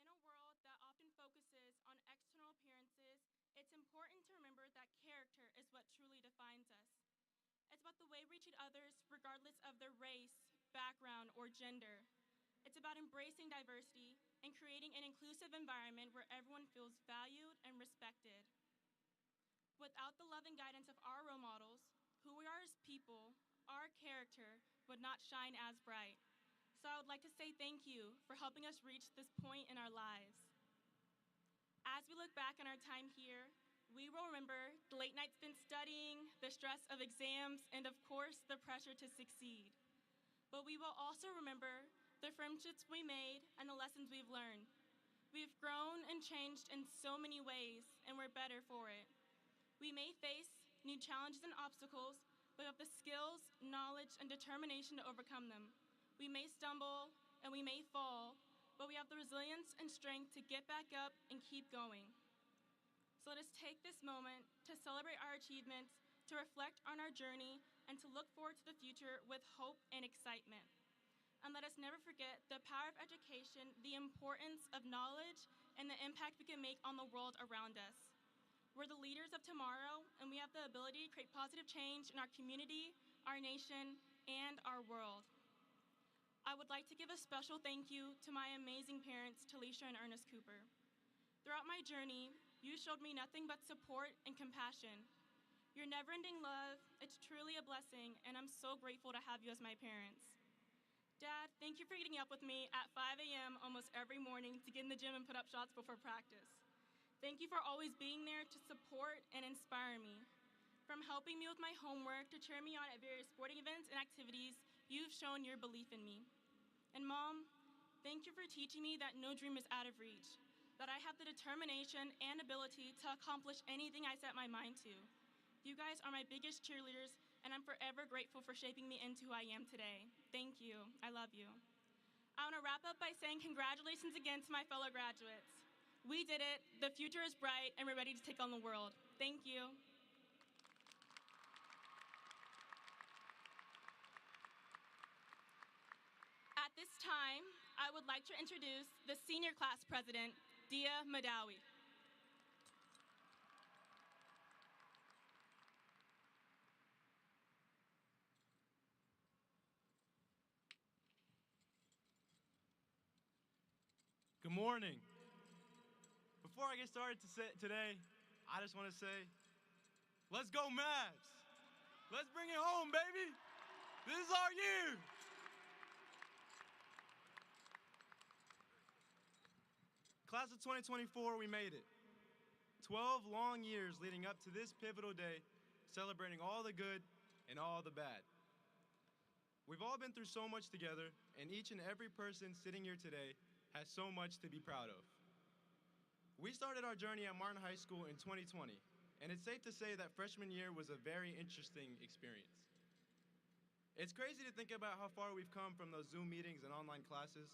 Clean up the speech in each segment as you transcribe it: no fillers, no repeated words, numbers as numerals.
In a world that often focuses on external appearances, it's important to remember that character is what truly defines us. It's about the way we treat others regardless of their race, background, or gender. It's about embracing diversity and creating an inclusive environment where everyone feels valued and respected. Without the love and guidance of our role models, who we are as people, our character would not shine as bright. So I would like to say thank you for helping us reach this point in our lives. As we look back on our time here, we will remember the late nights spent studying, the stress of exams, and of course, the pressure to succeed. But we will also remember the friendships we made and the lessons we've learned. We've grown and changed in so many ways, and we're better for it. We may face new challenges and obstacles, but we have the skills, knowledge, and determination to overcome them. We may stumble and we may fall, but we have the resilience and strength to get back up and keep going. So let us take this moment to celebrate our achievements, to reflect on our journey, and to look forward to the future with hope and excitement. And let us never forget the power of education, the importance of knowledge, and the impact we can make on the world around us. We're the leaders of tomorrow, and we have the ability to create positive change in our community, our nation, and our world. I would like to give a special thank you to my amazing parents, Talisha and Ernest Cooper. Throughout my journey, you showed me nothing but support and compassion. Your never-ending love, it's truly a blessing, and I'm so grateful to have you as my parents. Dad, thank you for getting up with me at 5 a.m. almost every morning to get in the gym and put up shots before practice. Thank you for always being there to support and inspire me. From helping me with my homework to cheering me on at various sporting events and activities, you've shown your belief in me. And Mom, thank you for teaching me that no dream is out of reach, that I have the determination and ability to accomplish anything I set my mind to. You guys are my biggest cheerleaders, and I'm forever grateful for shaping me into who I am today. Thank you. I love you. I want to wrap up by saying congratulations again to my fellow graduates. We did it. The future is bright, and we're ready to take on the world. Thank you. At this time, I would like to introduce the senior class president, Dia Madawi. Good morning. Before I get started today, I just want to say, let's go Mavs. Let's bring it home, baby. This is our year. Class of 2024, we made it. 12 long years leading up to this pivotal day, celebrating all the good and all the bad. We've all been through so much together, and each and every person sitting here today has so much to be proud of. We started our journey at Martin High School in 2020, and it's safe to say that freshman year was a very interesting experience. It's crazy to think about how far we've come from those Zoom meetings and online classes.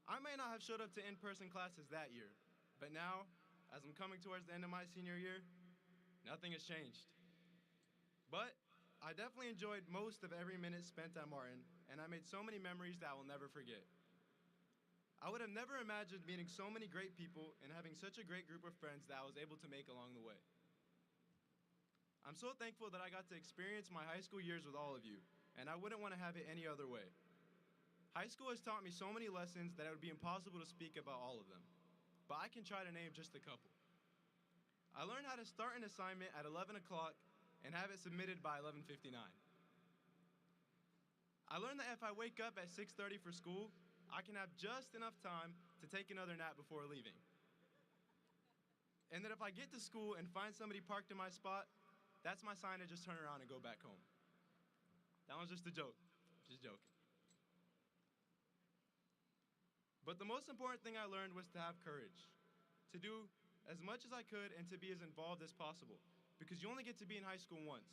I may not have showed up to in-person classes that year, but now, as I'm coming towards the end of my senior year, nothing has changed. But I definitely enjoyed most of every minute spent at Martin, and I made so many memories that I will never forget. I would have never imagined meeting so many great people and having such a great group of friends that I was able to make along the way. I'm so thankful that I got to experience my high school years with all of you, and I wouldn't want to have it any other way. High school has taught me so many lessons that it would be impossible to speak about all of them, but I can try to name just a couple. I learned how to start an assignment at 11 o'clock and have it submitted by 11:59. I learned that if I wake up at 6:30 for school, I can have just enough time to take another nap before leaving. And that if I get to school and find somebody parked in my spot, that's my sign to just turn around and go back home. That was just a joke, just joking. But the most important thing I learned was to have courage, to do as much as I could and to be as involved as possible, because you only get to be in high school once.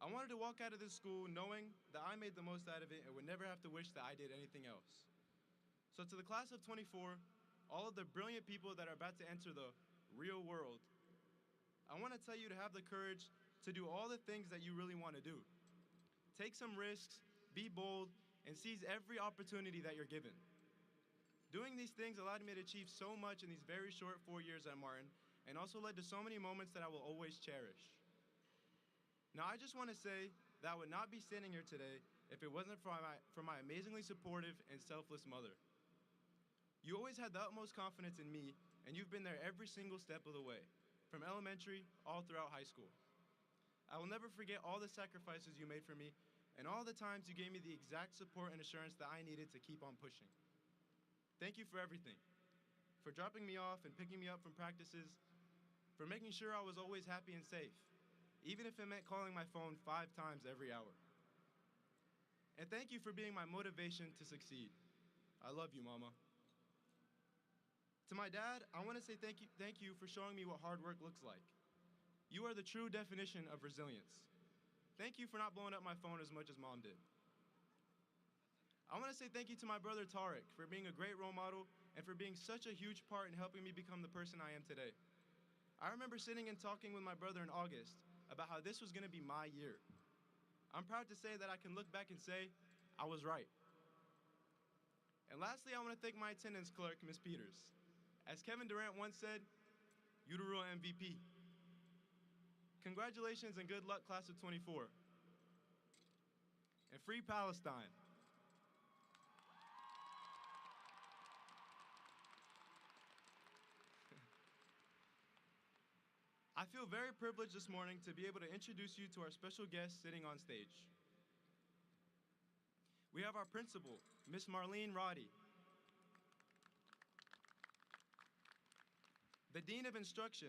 I wanted to walk out of this school knowing that I made the most out of it and would never have to wish that I did anything else. So to the class of 24, all of the brilliant people that are about to enter the real world, I want to tell you to have the courage to do all the things that you really want to do. Take some risks, be bold, and seize every opportunity that you're given. Doing these things allowed me to achieve so much in these very short 4 years at Martin, and also led to so many moments that I will always cherish. Now, I just want to say that I would not be standing here today if it wasn't for my amazingly supportive and selfless mother. You always had the utmost confidence in me, and you've been there every single step of the way, from elementary all throughout high school. I will never forget all the sacrifices you made for me, and all the times you gave me the exact support and assurance that I needed to keep on pushing. Thank you for everything, for dropping me off and picking me up from practices, for making sure I was always happy and safe, even if it meant calling my phone 5 times every hour. And thank you for being my motivation to succeed. I love you, Mama. To my dad, I want to say thank you for showing me what hard work looks like. You are the true definition of resilience. Thank you for not blowing up my phone as much as Mom did. I want to say thank you to my brother Tariq for being a great role model and for being such a huge part in helping me become the person I am today. I remember sitting and talking with my brother in August about how this was going to be my year. I'm proud to say that I can look back and say, I was right. And lastly, I want to thank my attendance clerk, Ms. Peters. As Kevin Durant once said, you the real MVP. Congratulations and good luck, class of 24. And free Palestine. I feel very privileged this morning to be able to introduce you to our special guest sitting on stage. We have our principal, Miss Marlene Roddy, the Dean of Instruction,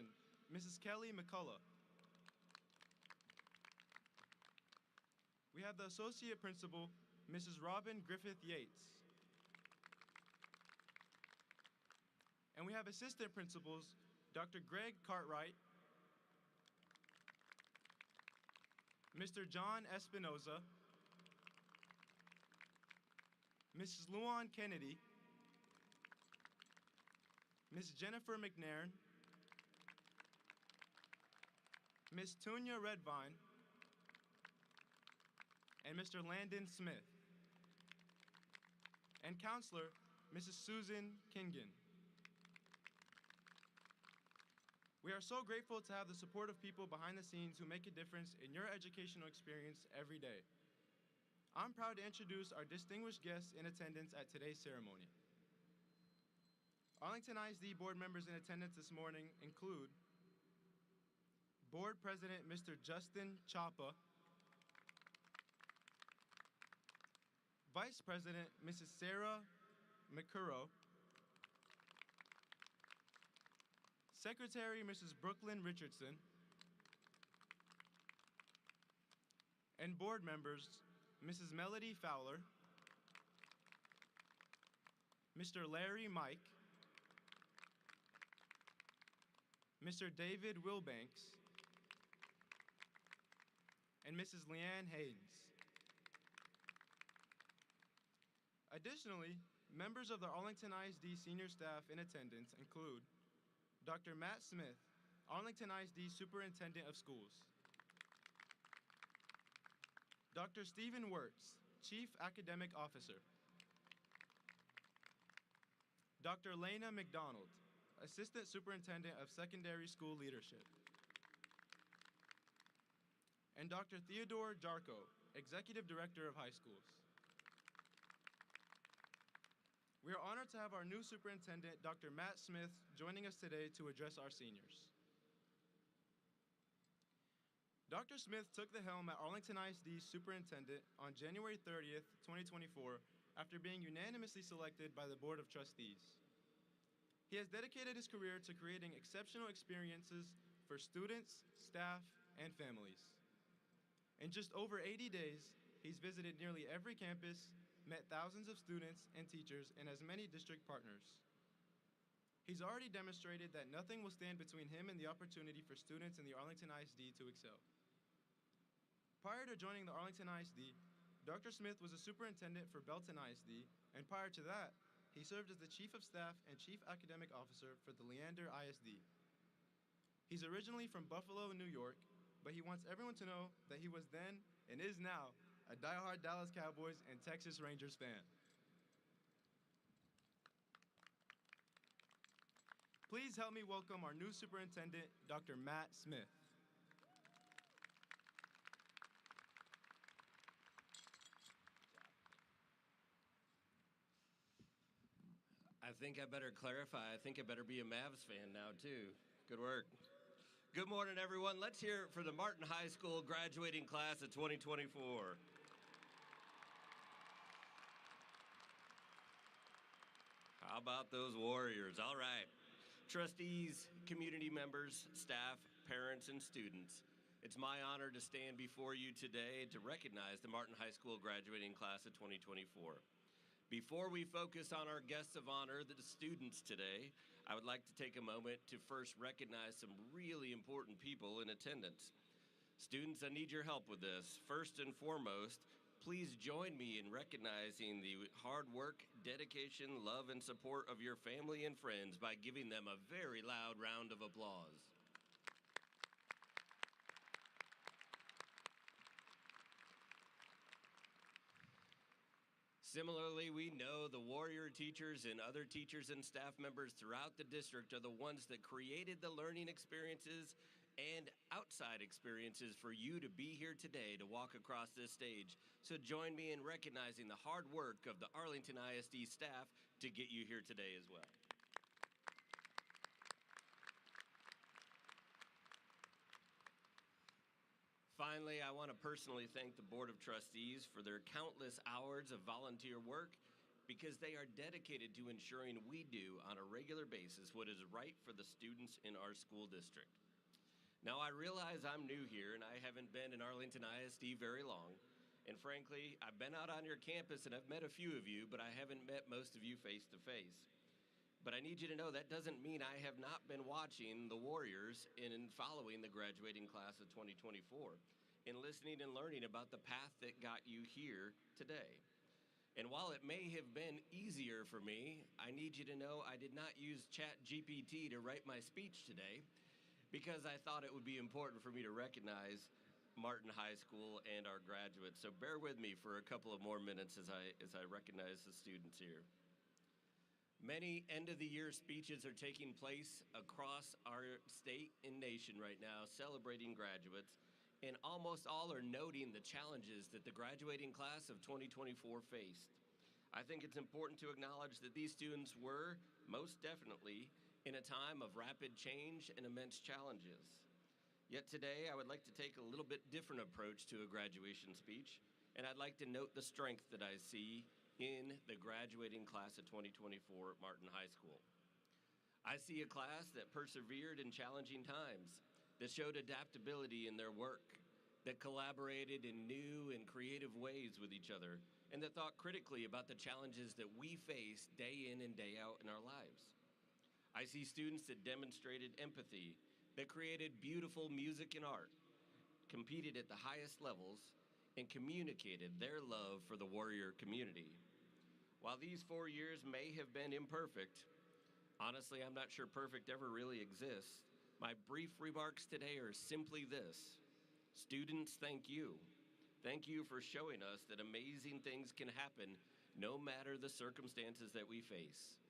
Mrs. Kelly McCullough. We have the Associate Principal, Mrs. Robin Griffith Yates. And we have Assistant Principals, Dr. Greg Cartwright, Mr. John Espinoza, Mrs. Luan Kennedy, Ms. Jennifer McNairn, Ms. Tunya Redvine, and Mr. Landon Smith, and Counselor, Mrs. Susan Kingen. We are so grateful to have the support of people behind the scenes who make a difference in your educational experience every day. I'm proud to introduce our distinguished guests in attendance at today's ceremony. Arlington ISD board members in attendance this morning include Board President Mr. Justin Chapa, Vice President Mrs. Sarah McCurrow, Secretary Mrs. Brooklyn Richardson, and board members Mrs. Melody Fowler, Mr. Larry Mike, Mr. David Wilbanks, and Mrs. Leanne Haynes. Additionally, members of the Arlington ISD senior staff in attendance include Dr. Matt Smith, Arlington ISD Superintendent of Schools, Dr. Stephen Wirtz, Chief Academic Officer, Dr. Lena McDonald, Assistant Superintendent of Secondary School Leadership, and Dr. Theodore Jarko, Executive Director of High Schools. We are honored to have our new superintendent, Dr. Matt Smith, joining us today to address our seniors. Dr. Smith took the helm at Arlington ISD Superintendent on January 30th, 2024, after being unanimously selected by the Board of Trustees. He has dedicated his career to creating exceptional experiences for students, staff, and families. In just over 80 days, he's visited nearly every campus, met thousands of students and teachers, and has many district partners. He's already demonstrated that nothing will stand between him and the opportunity for students in the Arlington ISD to excel. Prior to joining the Arlington ISD, Dr. Smith was a superintendent for Belton ISD, and prior to that, he served as the Chief of Staff and Chief Academic Officer for the Leander ISD. He's originally from Buffalo, New York, but he wants everyone to know that he was then and is now a diehard Dallas Cowboys and Texas Rangers fan. Please help me welcome our new superintendent, Dr. Matt Smith. I think I better clarify. I think I better be a Mavs fan now, too. Good work. Good morning, everyone. Let's hear it for the Martin High School graduating class of 2024. How about those Warriors? All right. Trustees, community members, staff, parents, and students, it's my honor to stand before you today to recognize the Martin High School graduating class of 2024. Before we focus on our guests of honor, the students today, I would like to take a moment to first recognize some really important people in attendance. Students, I need your help with this. First and foremost, please join me in recognizing the hard work, dedication, love, and support of your family and friends by giving them a very loud round of applause. Similarly, we know the Warrior teachers and other teachers and staff members throughout the district are the ones that created the learning experiences and outside experiences for you to be here today to walk across this stage. So join me in recognizing the hard work of the Arlington ISD staff to get you here today as well. Finally, I want to personally thank the Board of Trustees for their countless hours of volunteer work because they are dedicated to ensuring we do on a regular basis what is right for the students in our school district. Now, I realize I'm new here and I haven't been in Arlington ISD very long. And frankly, I've been out on your campus and I've met a few of you, but I haven't met most of you face to face. But I need you to know that doesn't mean I have not been watching the Warriors and following the graduating class of 2024 and listening and learning about the path that got you here today. And while it may have been easier for me, I need you to know I did not use ChatGPT to write my speech today because I thought it would be important for me to recognize Martin High School and our graduates. So bear with me for a couple of more minutes as I recognize the students here. Many end-of-the-year speeches are taking place across our state and nation right now, celebrating graduates, and almost all are noting the challenges that the graduating class of 2024 faced. I think it's important to acknowledge that these students were, most definitely, in a time of rapid change and immense challenges. Yet today, I would like to take a little bit different approach to a graduation speech, and I'd like to note the strength that I see in the graduating class of 2024 at Martin High School. I see a class that persevered in challenging times, that showed adaptability in their work, that collaborated in new and creative ways with each other, and that thought critically about the challenges that we face day in and day out in our lives. I see students that demonstrated empathy, that created beautiful music and art, competed at the highest levels, and communicated their love for the Warrior community. While these 4 years may have been imperfect, honestly, I'm not sure perfect ever really exists. My brief remarks today are simply this. Students, thank you. Thank you for showing us that amazing things can happen no matter the circumstances that we face.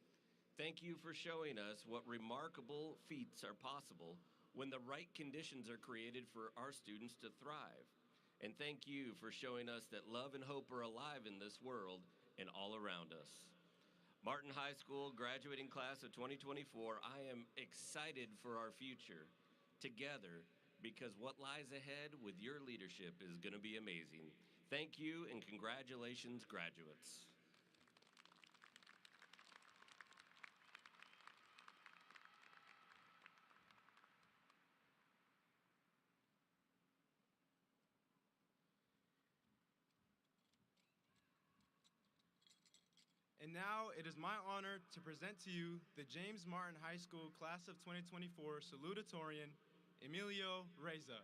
Thank you for showing us what remarkable feats are possible when the right conditions are created for our students to thrive. And thank you for showing us that love and hope are alive in this world and all around us. Martin High School graduating class of 2024, I am excited for our future together because what lies ahead with your leadership is going to be amazing. Thank you and congratulations, graduates. And now it is my honor to present to you the James Martin High School Class of 2024 Salutatorian, Emilio Reza.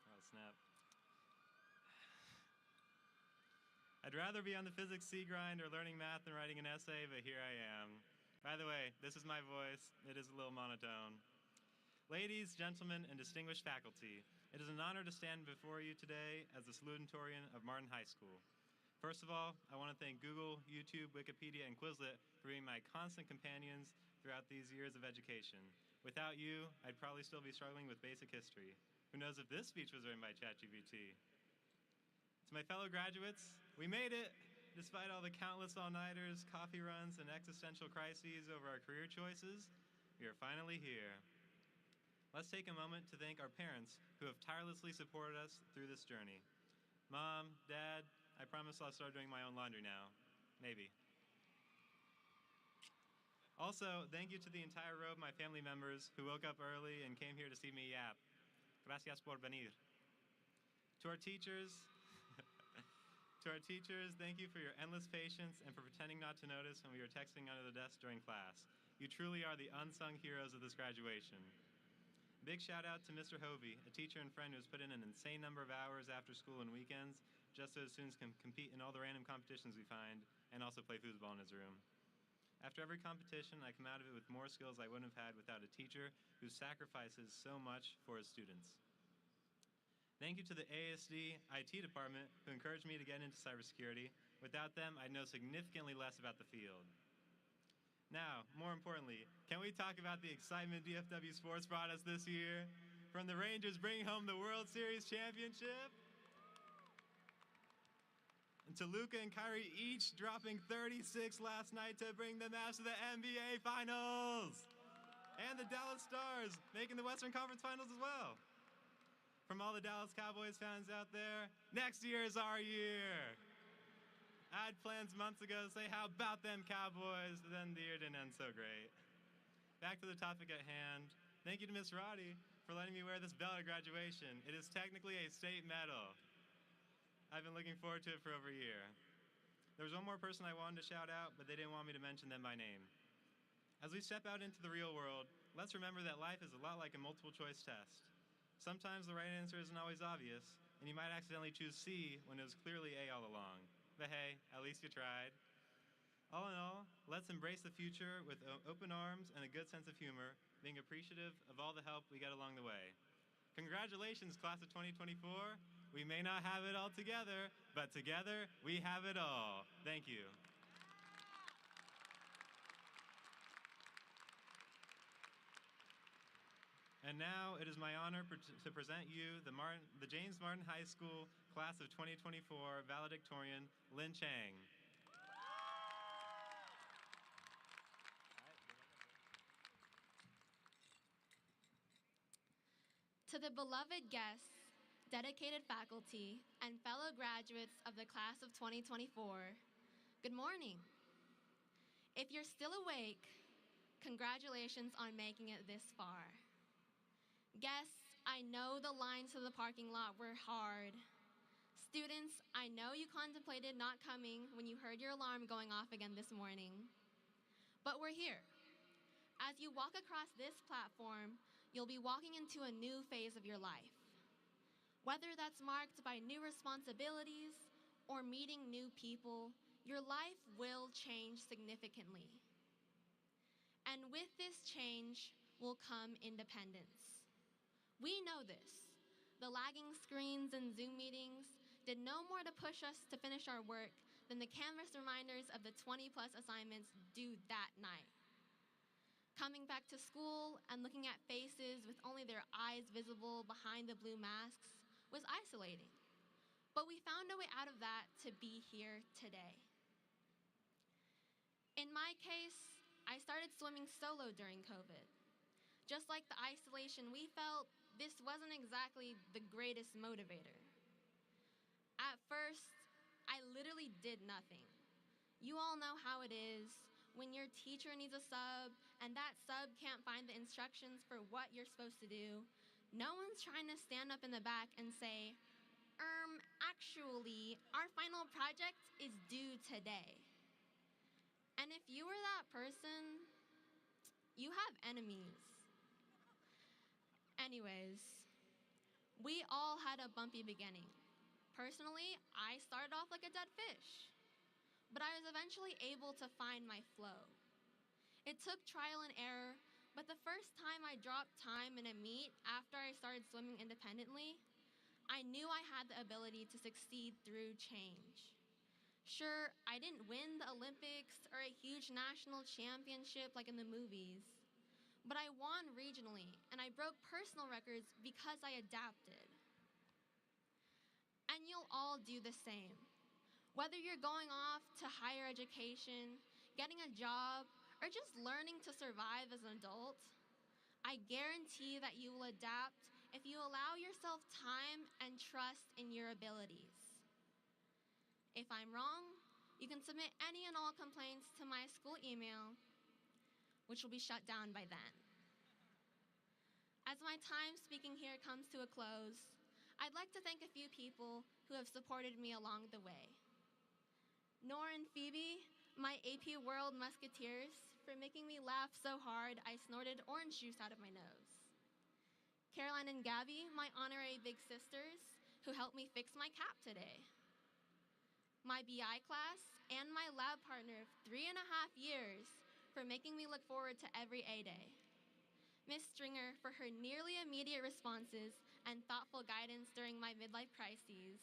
Oh, snap. I'd rather be on the physics C grind or learning math than writing an essay, but here I am. By the way, this is my voice. It is a little monotone. Ladies, gentlemen, and distinguished faculty, it is an honor to stand before you today as the Salutatorian of Martin High School. First of all, I want to thank Google, YouTube, Wikipedia, and Quizlet for being my constant companions throughout these years of education. Without you, I'd probably still be struggling with basic history. Who knows if this speech was written by ChatGPT? To my fellow graduates, we made it! Despite all the countless all-nighters, coffee runs, and existential crises over our career choices, we are finally here. Let's take a moment to thank our parents who have tirelessly supported us through this journey. Mom, Dad, I promise I'll start doing my own laundry now. Maybe. Also, thank you to the entire row of my family members who woke up early and came here to see me yap. Gracias por venir. To our teachers, thank you for your endless patience and for pretending not to notice when we were texting under the desk during class. You truly are the unsung heroes of this graduation. Big shout out to Mr. Hovey, a teacher and friend who has put in an insane number of hours after school and weekends just so his students can compete in all the random competitions we find and also play foosball in his room. After every competition, I come out of it with more skills I wouldn't have had without a teacher who sacrifices so much for his students. Thank you to the ASD IT department who encouraged me to get into cybersecurity. Without them, I'd know significantly less about the field. Now, more importantly, can we talk about the excitement DFW Sports brought us this year? From the Rangers bringing home the World Series championship, and to Luka and Kyrie each dropping 36 last night to bring the Mavs to the NBA Finals. And the Dallas Stars making the Western Conference Finals as well. From all the Dallas Cowboys fans out there, next year is our year. I had plans months ago to say, how about them Cowboys? But then the year didn't end so great. Back to the topic at hand. Thank you to Miss Roddy for letting me wear this belt at graduation. It is technically a state medal. I've been looking forward to it for over a year. There was one more person I wanted to shout out, but they didn't want me to mention them by name. As we step out into the real world, let's remember that life is a lot like a multiple choice test. Sometimes the right answer isn't always obvious, and you might accidentally choose C when it was clearly A all along. But hey, at least you tried. All in all, let's embrace the future with open arms and a good sense of humor, being appreciative of all the help we get along the way. Congratulations, class of 2024. We may not have it all together, but together we have it all. Thank you. And now it is my honor to present you the James Martin High School class of 2024 valedictorian, Lynn Chang. To the beloved guests, dedicated faculty, and fellow graduates of the class of 2024, good morning. If you're still awake, congratulations on making it this far. Guests, I know the lines to the parking lot were hard. Students, I know you contemplated not coming when you heard your alarm going off again this morning. But we're here. As you walk across this platform, you'll be walking into a new phase of your life. Whether that's marked by new responsibilities or meeting new people, your life will change significantly. And with this change will come independence. We know this. The lagging screens and Zoom meetings did no more to push us to finish our work than the Canvas reminders of the 20-plus assignments due that night. Coming back to school and looking at faces with only their eyes visible behind the blue masks was isolating. But we found a way out of that to be here today. In my case, I started swimming solo during COVID. Just like the isolation we felt, this wasn't exactly the greatest motivator. At first, I literally did nothing. You all know how it is when your teacher needs a sub and that sub can't find the instructions for what you're supposed to do. No one's trying to stand up in the back and say, actually, our final project is due today. And if you were that person, you have enemies. Anyways, we all had a bumpy beginning. Personally, I started off like a dead fish, but I was eventually able to find my flow. It took trial and error, but the first time I dropped time in a meet after I started swimming independently, I knew I had the ability to succeed through change. Sure, I didn't win the Olympics or a huge national championship like in the movies, but I won regionally, and I broke personal records because I adapted. And you'll all do the same. Whether you're going off to higher education, getting a job, or just learning to survive as an adult, I guarantee that you will adapt if you allow yourself time and trust in your abilities. If I'm wrong, you can submit any and all complaints to my school email, which will be shut down by then. As my time speaking here comes to a close, I'd like to thank a few people who have supported me along the way. Nora and Phoebe, my AP World Musketeers, for making me laugh so hard I snorted orange juice out of my nose. Caroline and Gabby, my honorary big sisters, who helped me fix my cap today. My BI class and my lab partner of 3.5 years for making me look forward to every A day. Miss Stringer for her nearly immediate responses and thoughtful guidance during my midlife crises.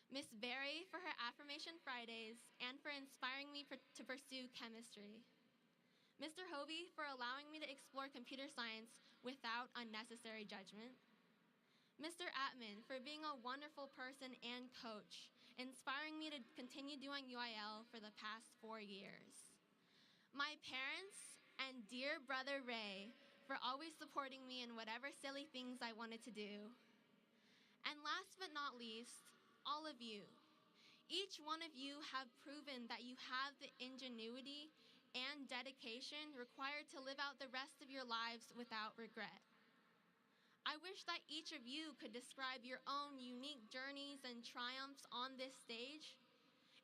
Miss Berry for her Affirmation Fridays and for inspiring me to pursue chemistry. Mr. Hovey for allowing me to explore computer science without unnecessary judgment. Mr. Atman for being a wonderful person and coach, inspiring me to continue doing UIL for the past 4 years. My parents and dear brother Ray for always supporting me in whatever silly things I wanted to do. And last but not least, all of you. Each one of you have proven that you have the ingenuity and dedication required to live out the rest of your lives without regret. I wish that each of you could describe your own unique journeys and triumphs on this stage,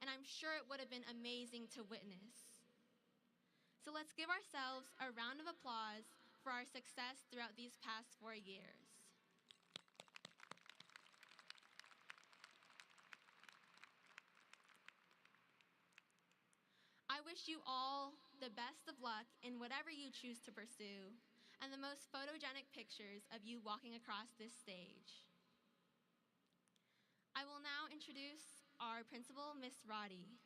and I'm sure it would have been amazing to witness. So let's give ourselves a round of applause for our success throughout these past 4 years. I wish you all the best of luck in whatever you choose to pursue, and the most photogenic pictures of you walking across this stage. I will now introduce our principal, Miss Roddy.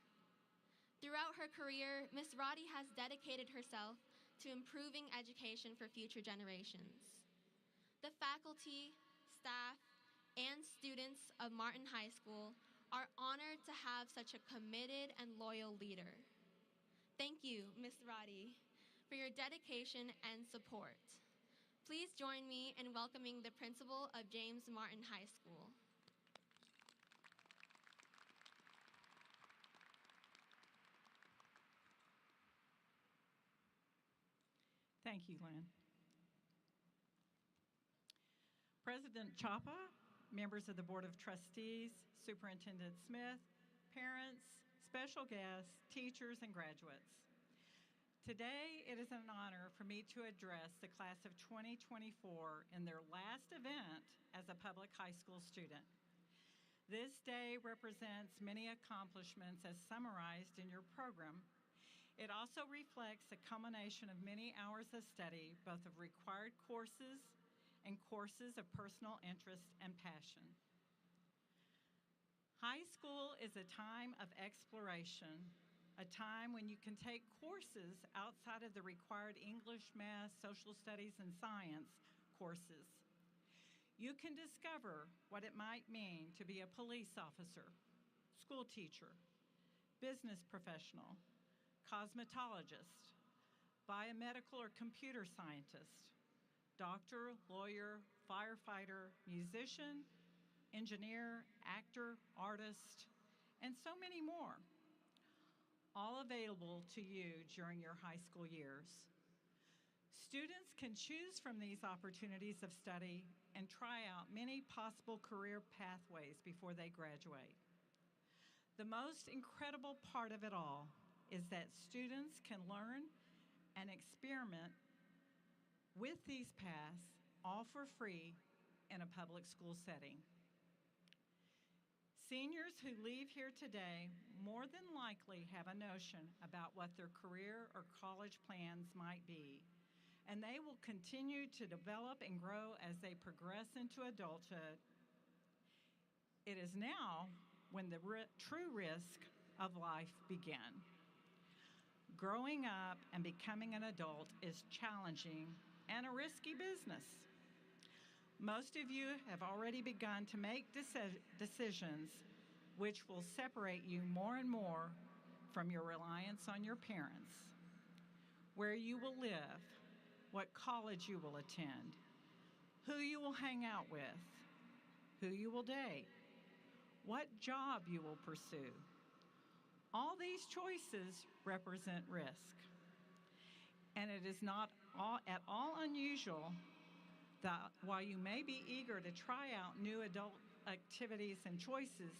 Throughout her career, Miss Roddy has dedicated herself to improving education for future generations. The faculty, staff, and students of Martin High School are honored to have such a committed and loyal leader. Thank you, Ms. Roddy, for your dedication and support. Please join me in welcoming the principal of James Martin High School. Thank you, Lynn. President Chapa, members of the Board of Trustees, Superintendent Smith, parents, special guests, teachers, and graduates. Today, it is an honor for me to address the class of 2024 in their last event as a public high school student. This day represents many accomplishments as summarized in your program. It also reflects a culmination of many hours of study, both of required courses and courses of personal interest and passion. High school is a time of exploration, a time when you can take courses outside of the required English, math, social studies, and science courses. You can discover what it might mean to be a police officer, school teacher, business professional, cosmetologist, biomedical or computer scientist, doctor, lawyer, firefighter, musician, engineer, actor, artist, and so many more, all available to you during your high school years. Students can choose from these opportunities of study and try out many possible career pathways before they graduate. The most incredible part of it all is that students can learn and experiment with these paths, all for free, in a public school setting. Seniors who leave here today more than likely have a notion about what their career or college plans might be, and they will continue to develop and grow as they progress into adulthood. It is now when the true risk of life begin. Growing up and becoming an adult is challenging and a risky business. Most of you have already begun to make decisions which will separate you more and more from your reliance on your parents, where you will live, what college you will attend, who you will hang out with, who you will date, what job you will pursue. All these choices represent risk. And it is not at all unusual that while you may be eager to try out new adult activities and choices,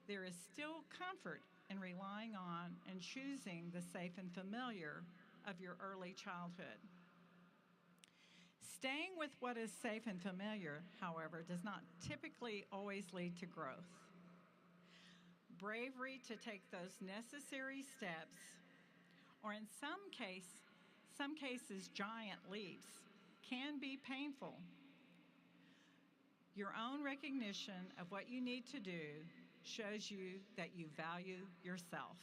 there is still comfort in relying on and choosing the safe and familiar of your early childhood. Staying with what is safe and familiar, however, does not typically always lead to growth. Bravery to take those necessary steps, or in some cases, giant leaps, can be painful. Your own recognition of what you need to do shows you that you value yourself.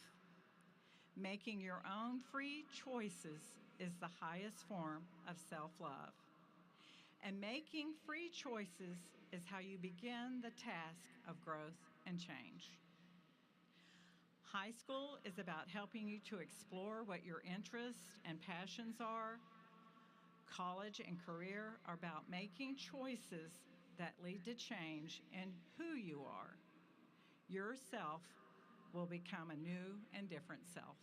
Making your own free choices is the highest form of self-love. And making free choices is how you begin the task of growth and change. High school is about helping you to explore what your interests and passions are. College and career are about making choices that lead to change in who you are. Yourself will become a new and different self.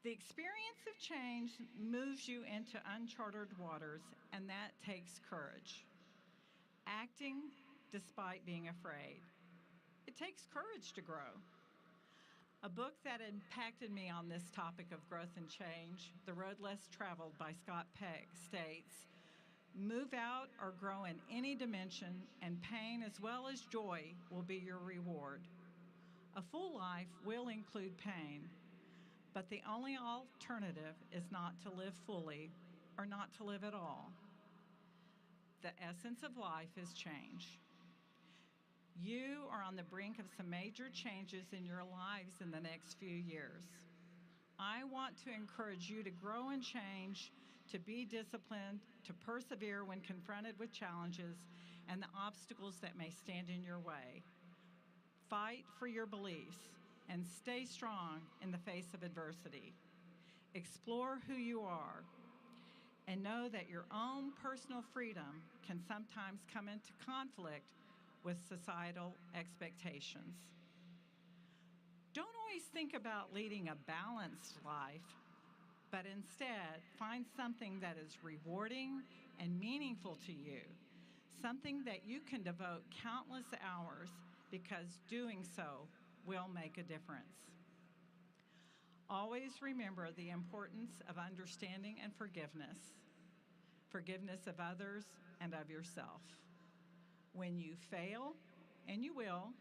The experience of change moves you into uncharted waters, and that takes courage. Acting despite being afraid. It takes courage to grow. A book that impacted me on this topic of growth and change, The Road Less Traveled by Scott Peck, states, "Move out or grow in any dimension, and pain as well as joy will be your reward. A full life will include pain, but the only alternative is not to live fully or not to live at all. The essence of life is change." You are on the brink of some major changes in your lives in the next few years. I want to encourage you to grow and change, to be disciplined, to persevere when confronted with challenges and the obstacles that may stand in your way. Fight for your beliefs and stay strong in the face of adversity. Explore who you are and know that your own personal freedom can sometimes come into conflict with societal expectations. Don't always think about leading a balanced life, but instead find something that is rewarding and meaningful to you, something that you can devote countless hours, because doing so will make a difference. Always remember the importance of understanding and forgiveness of others and of yourself. When you fail, and you will,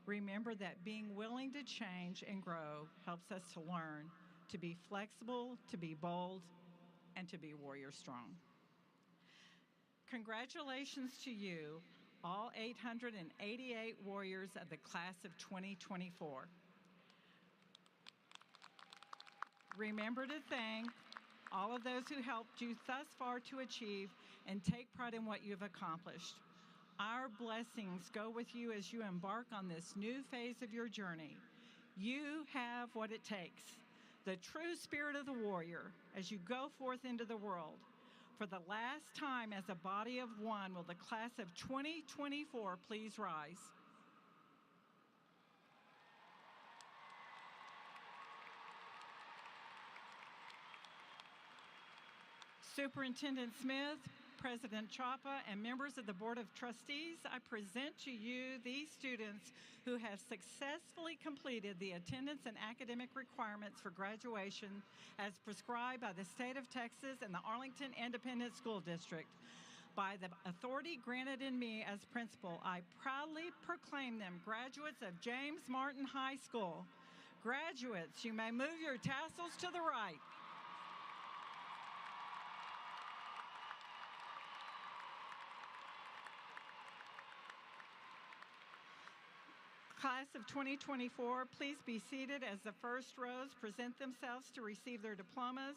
remember that being willing to change and grow helps us to learn to be flexible, to be bold, and to be warrior strong. Congratulations to you, all 888 warriors of the class of 2024. Remember to thank all of those who helped you thus far to achieve and take pride in what you've accomplished. Our blessings go with you as you embark on this new phase of your journey. You have what it takes, the true spirit of the warrior, as you go forth into the world. For the last time as a body of one, will the class of 2024 please rise? Superintendent Smith, President Chapa, and members of the Board of Trustees, I present to you these students who have successfully completed the attendance and academic requirements for graduation as prescribed by the state of Texas and the Arlington Independent School District. By the authority granted in me as principal, I proudly proclaim them graduates of James Martin High School. Graduates, you may move your tassels to the right. Class of 2024, please be seated as the first rows present themselves to receive their diplomas.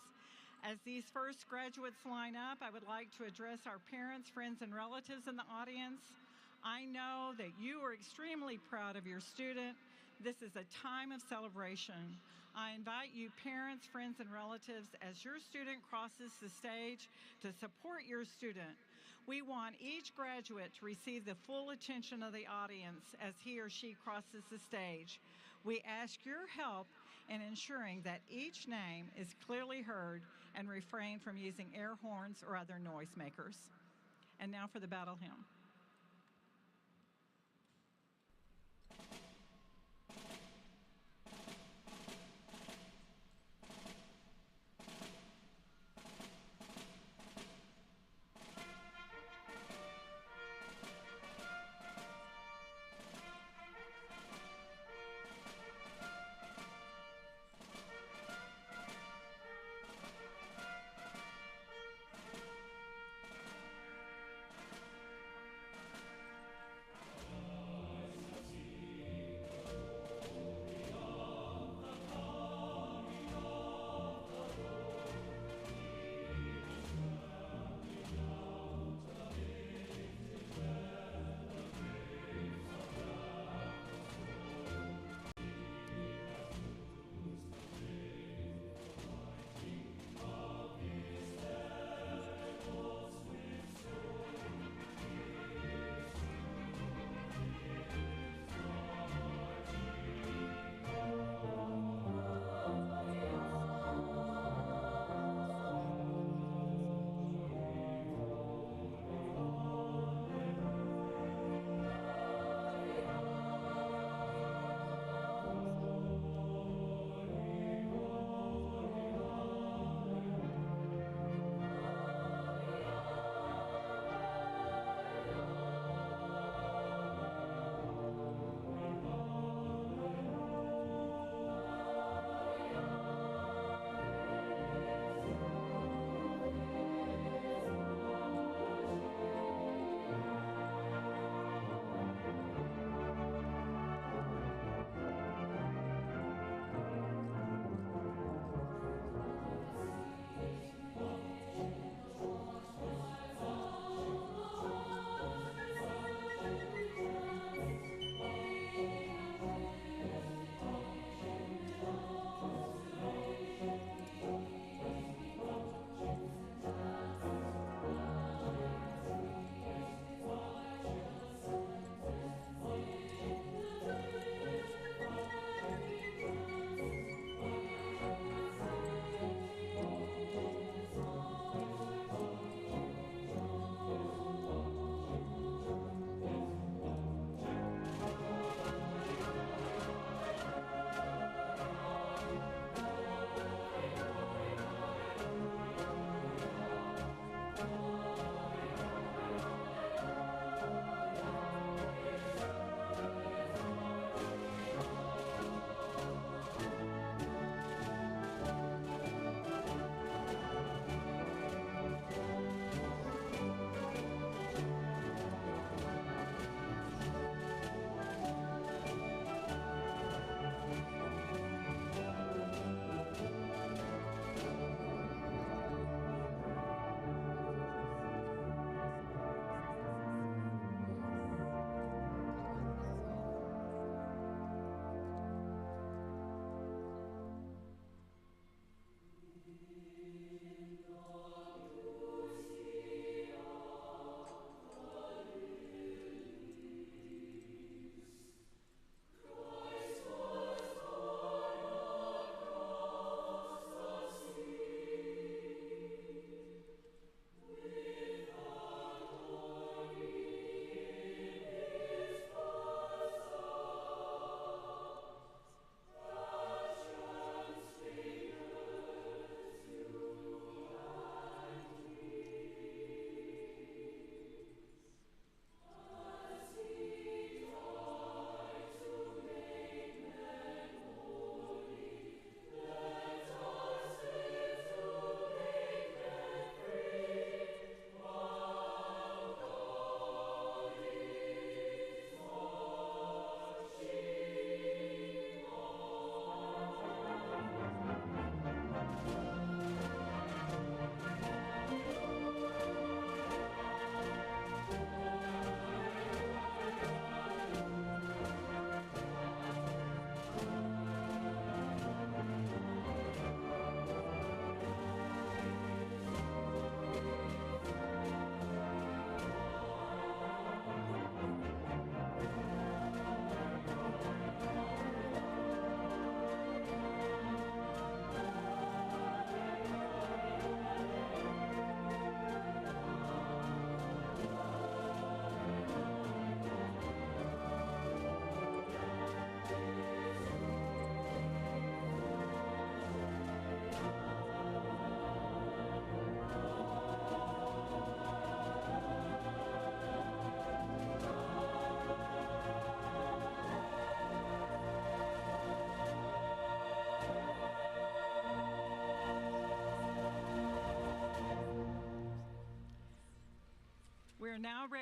As these first graduates line up, I would like to address our parents, friends, and relatives in the audience. I know that you are extremely proud of your student. This is a time of celebration. I invite you, parents, friends, and relatives, as your student crosses the stage, to support your student. We want each graduate to receive the full attention of the audience as he or she crosses the stage. We ask your help in ensuring that each name is clearly heard and refrain from using air horns or other noisemakers. And now for the battle hymn.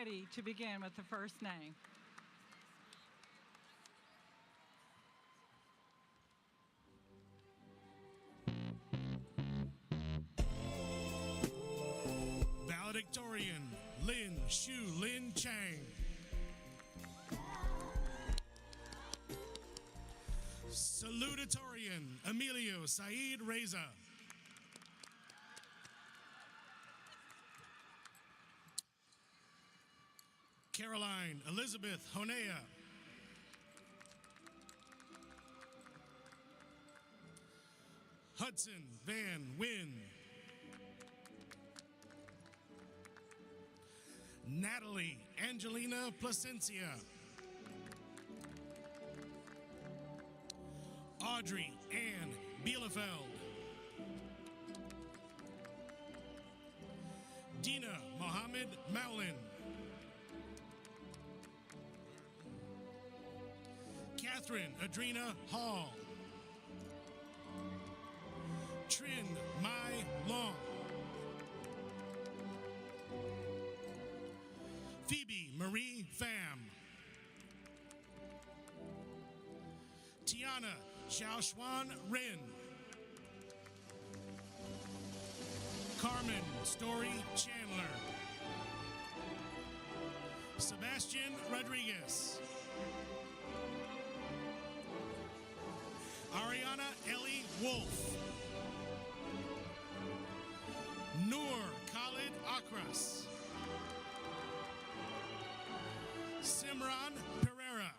ready to begin with the first name. Valedictorian, Lin Shu Lin Chang. Salutatorian, Emilio Said Reza. Caroline Elizabeth Honea. Hudson Van Wynn. Natalie Angelina Placencia. Audrey Ann Bielefeld. Dina Mohammed Maulin. Catherine Adrina Hall. Trin Mai Long. Phoebe Marie Pham. Tiana Xiaoshuan Rin. Carmen Story Chandler. Sebastian Rodriguez. Ariana Ellie Wolf. Noor Khalid Akras. Simran Pereira.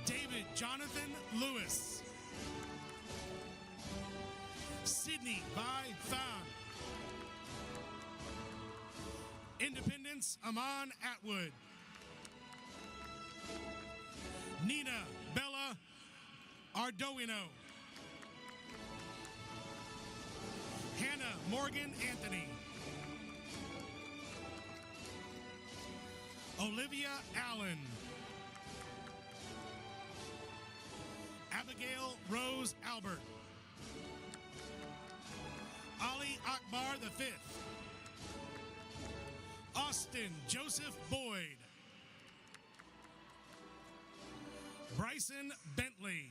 David Jonathan Lewis. Sydney Bai Fan. Independence Aman Atwood. Nina Bella Ardoino. Hannah Morgan Anthony. Olivia Allen. Abigail Rose Albert. Ali Akbar V. Austin Joseph Boyd. Bryson Bentley.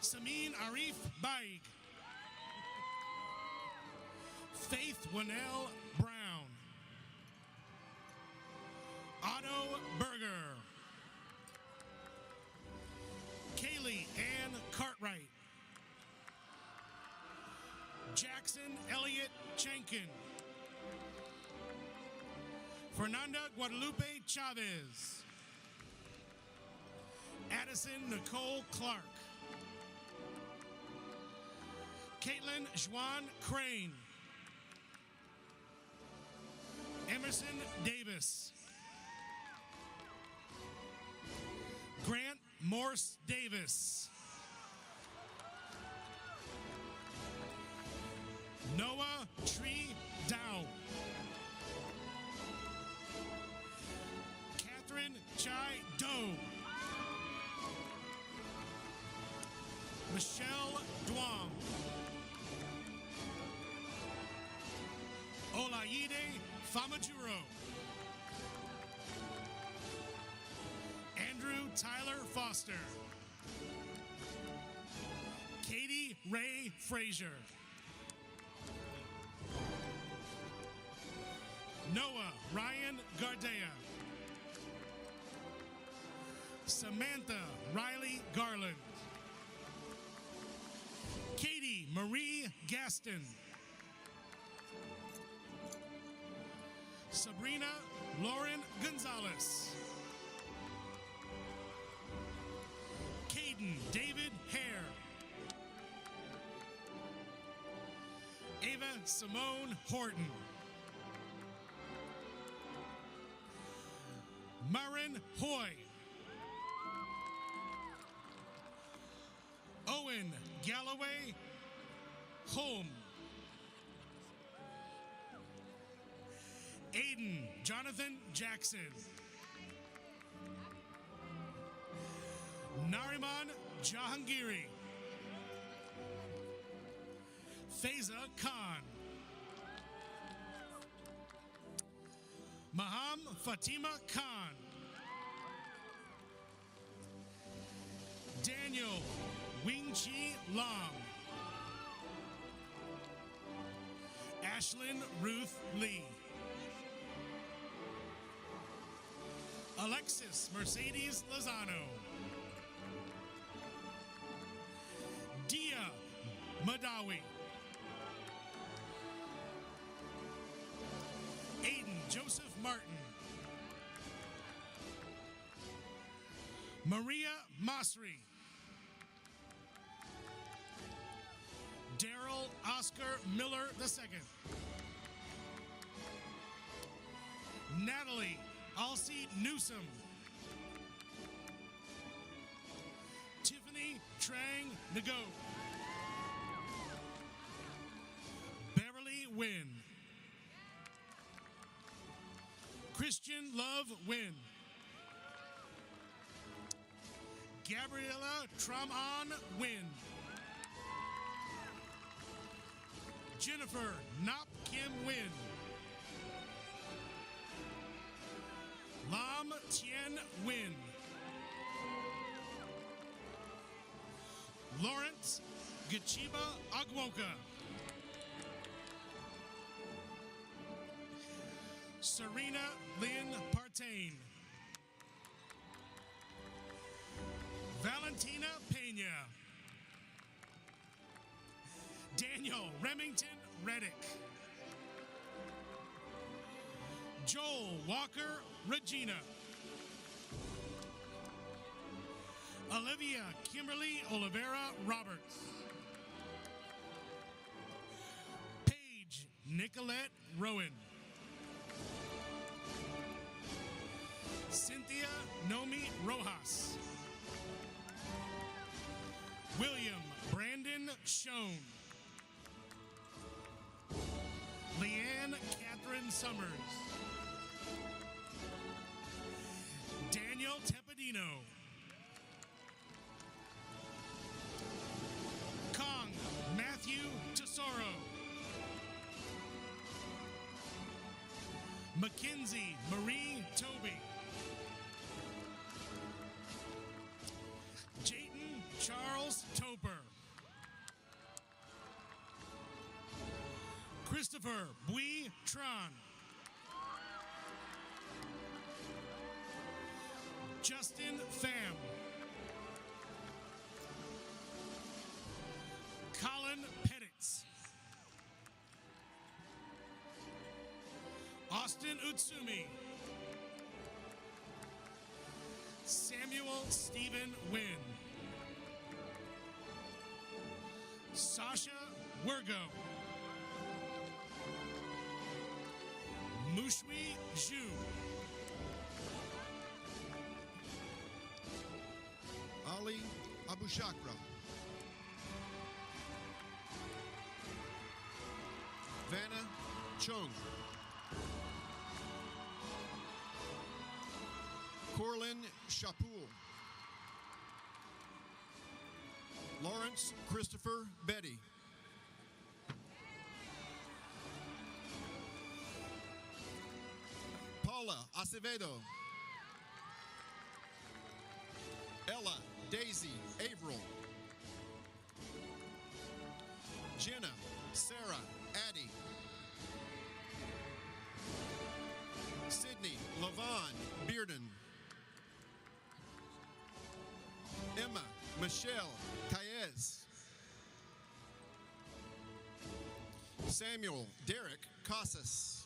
Samin Arif Baig. Faith Winnell Brown. Otto Berger. Kaylee Ann Cartwright. Jackson Elliott Chankin. Fernanda Guadalupe Chavez. Addison Nicole Clark. Caitlin Juan Crane. Emerson Davis. Grant Morse Davis. Noah Tree Dow. Catherine Chai Doe. Michelle Duong. Olayide Famajuro. Andrew Tyler Foster. Katie Ray Frazier. Noah Ryan Gardea. Samantha Riley Garland. Katie Marie Gaston. Sabrina Lauren Gonzalez. Caden David Hare. Ava Simone Horton. Marin Hoy. Owen Galloway Holm. Aiden Jonathan Jackson. Nariman Jahangiri. Faiza Khan. Maham Fatima Khan. Daniel Wing-Chi Lam. Ashlyn Ruth Lee. Alexis Mercedes Lozano. Dia Madawi. Aiden Joseph Martin. Maria Masri. Daryl Oscar Miller II. Natalie Alcee Newsom. Tiffany Trang Nago. Beverly Wynn. Christian Love Wynn. Gabriella Tramon Wynn. Jennifer Nop Kim Wynn. Lam Tien Wynn. Lawrence Gachiba Agwoka. Serena Lynn Partain. Valentina Pena. Daniel Remington Reddick. Joel Walker Regina. Olivia Kimberly Oliveira Roberts. Paige Nicolette Rowan. Cynthia Nomi Rojas. William Brandon Schoen. Leanne Catherine Summers. Daniel Tepedino. Kong Matthew Tesoro. Mackenzie Marie Toby. Jayton Charles Toper. Christopher Bui Tron. Justin Pham. Colin Pettitz. Austin Utsumi. Samuel Stephen Wynn. Sasha Wergo. Mushui Zhu. Ali Abushakra. Vanna Chung. Corlin Shapul. Lawrence Christopher Betty. Paula Acevedo. Ella Daisy Averill. Jenna Sarah Addie. Sydney Lavon Bearden. Emma Michelle Caez. Samuel Derek Casas.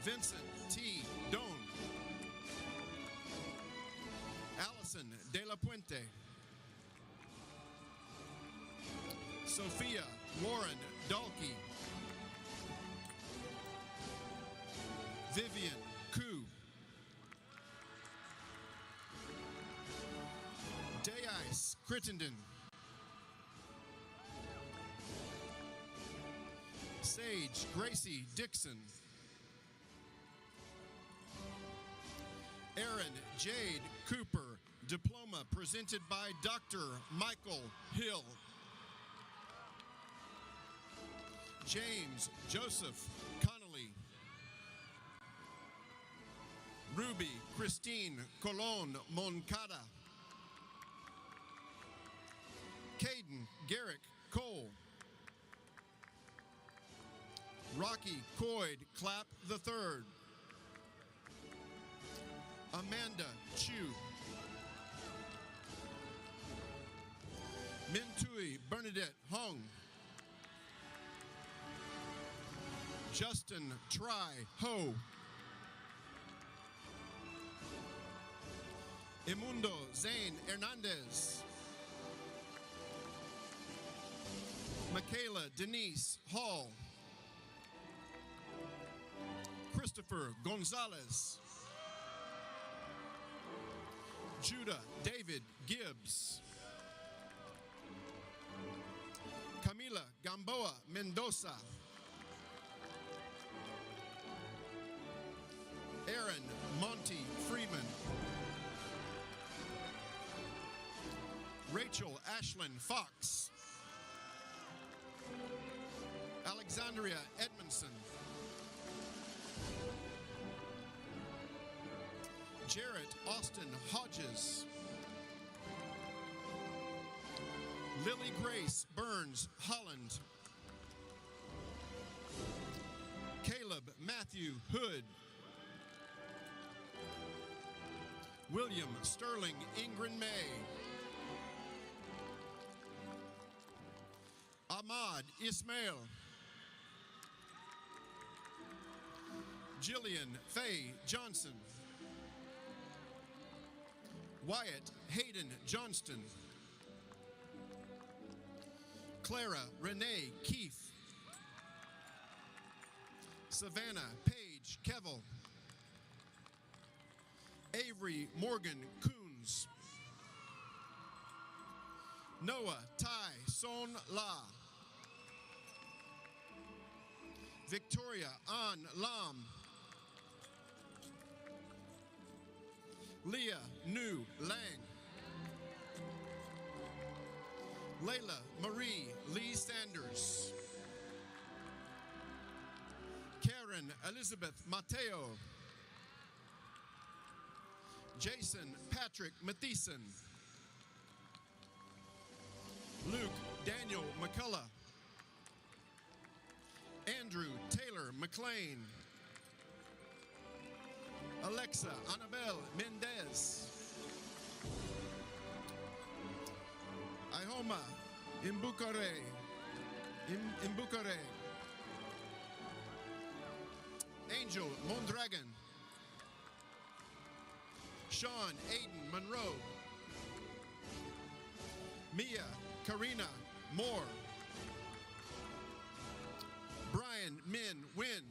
Vincent T. Doan. Allison De La Puente. Sophia Lauren Dalkey. Vivian Koo. Deice Crittenden. Sage Gracie Dixon. Erin Jade Cooper, diploma presented by Dr. Michael Hill. James Joseph Connolly. Ruby Christine Colon Moncada. Caden Garrick Cole. Rocky Coyd Clapp III. Amanda Chu. Mintui Bernadette Hung. Justin Try Ho. Imundo Zane Hernandez. Michaela Denise Hall. Christopher Gonzalez. Judah David Gibbs. Camila Gamboa Mendoza. Aaron Monty Freeman. Rachel Ashlyn Fox. Alexandria Edmondson. Jarrett Austin Hodges. Lily Grace Burns Holland. Caleb Matthew Hood. William Sterling Ingrid May. Ahmad Ismail. Jillian Faye Johnson. Wyatt Hayden Johnston. Clara Renee Keefe. Savannah Paige Kevel. Avery Morgan Coons. Noah Tai Son La. Victoria An Lam. Leah Nu Lang. Layla Marie Lee Sanders. Karen Elizabeth Mateo. Jason Patrick Mathieson. Luke Daniel McCullough. Andrew Taylor McLean. Alexa Annabelle Mendez. Ihoma Imbukare. Imbukare. Angel Mondragon. Sean Aiden Monroe. Mia Karina Moore. Brian Min Win.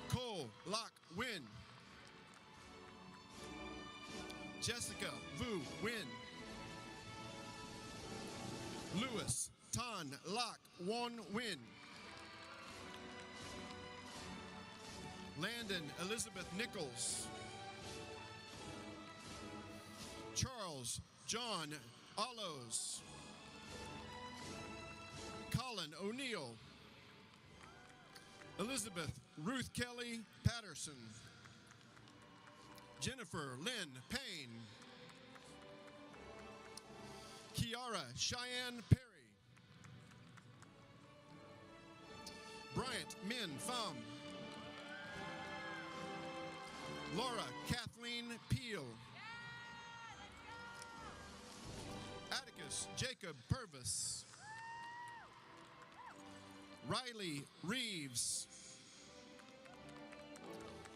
Cole Lock Win. Jessica Vu Win. Lewis Tan Lock Won Win. Landon Elizabeth Nichols. Charles John Allos. Colin O'Neill. Elizabeth Ruth Kelly Patterson. Jennifer Lynn Payne. Kiara Cheyenne Perry. Bryant Min Pham. Laura Kathleen Peel. Atticus Jacob Purvis. Riley Reeves.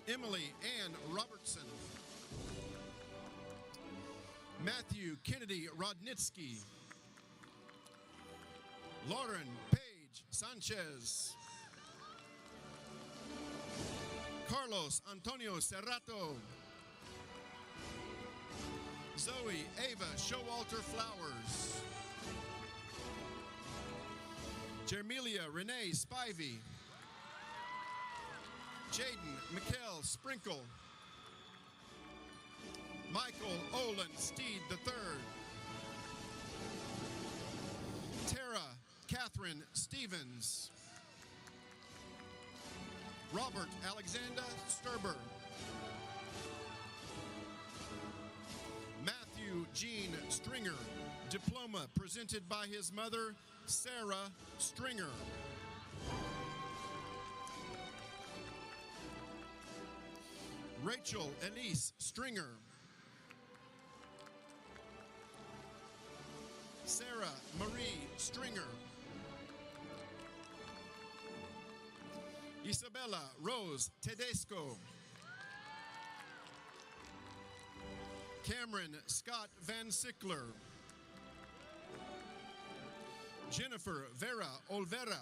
Emily Ann Robertson. Matthew Kennedy Rodnitsky. Lauren Page Sanchez. Carlos Antonio Serrato. Zoe Ava Showalter Flowers. Jermelia Renee Spivey. Jaden Mikkel Sprinkle. Michael Olin Steed III. Tara Catherine Stevens. Robert Alexander Sturber. Matthew Gene Stringer, diploma presented by his mother, Sarah Stringer. Rachel Elise Stringer. Sarah Marie Stringer. Isabella Rose Tedesco. Cameron Scott Van Sickler. Jennifer Vera Olvera.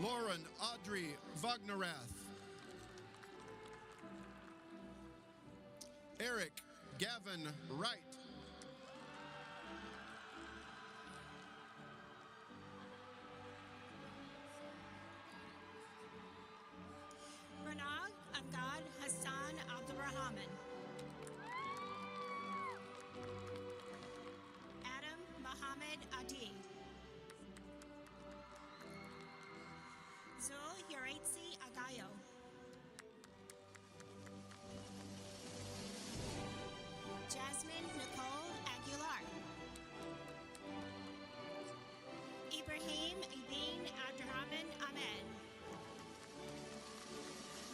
Lauren Audrey Wagnerath. Eric Gavin Wright. Ranag Angad Hassan Abdurrahman. Adam Muhammad Adi. Zul Yuretsi Agayo. Jasmine Nicole Aguilar. Ibrahim Ibn Abdurrahman Ahmed.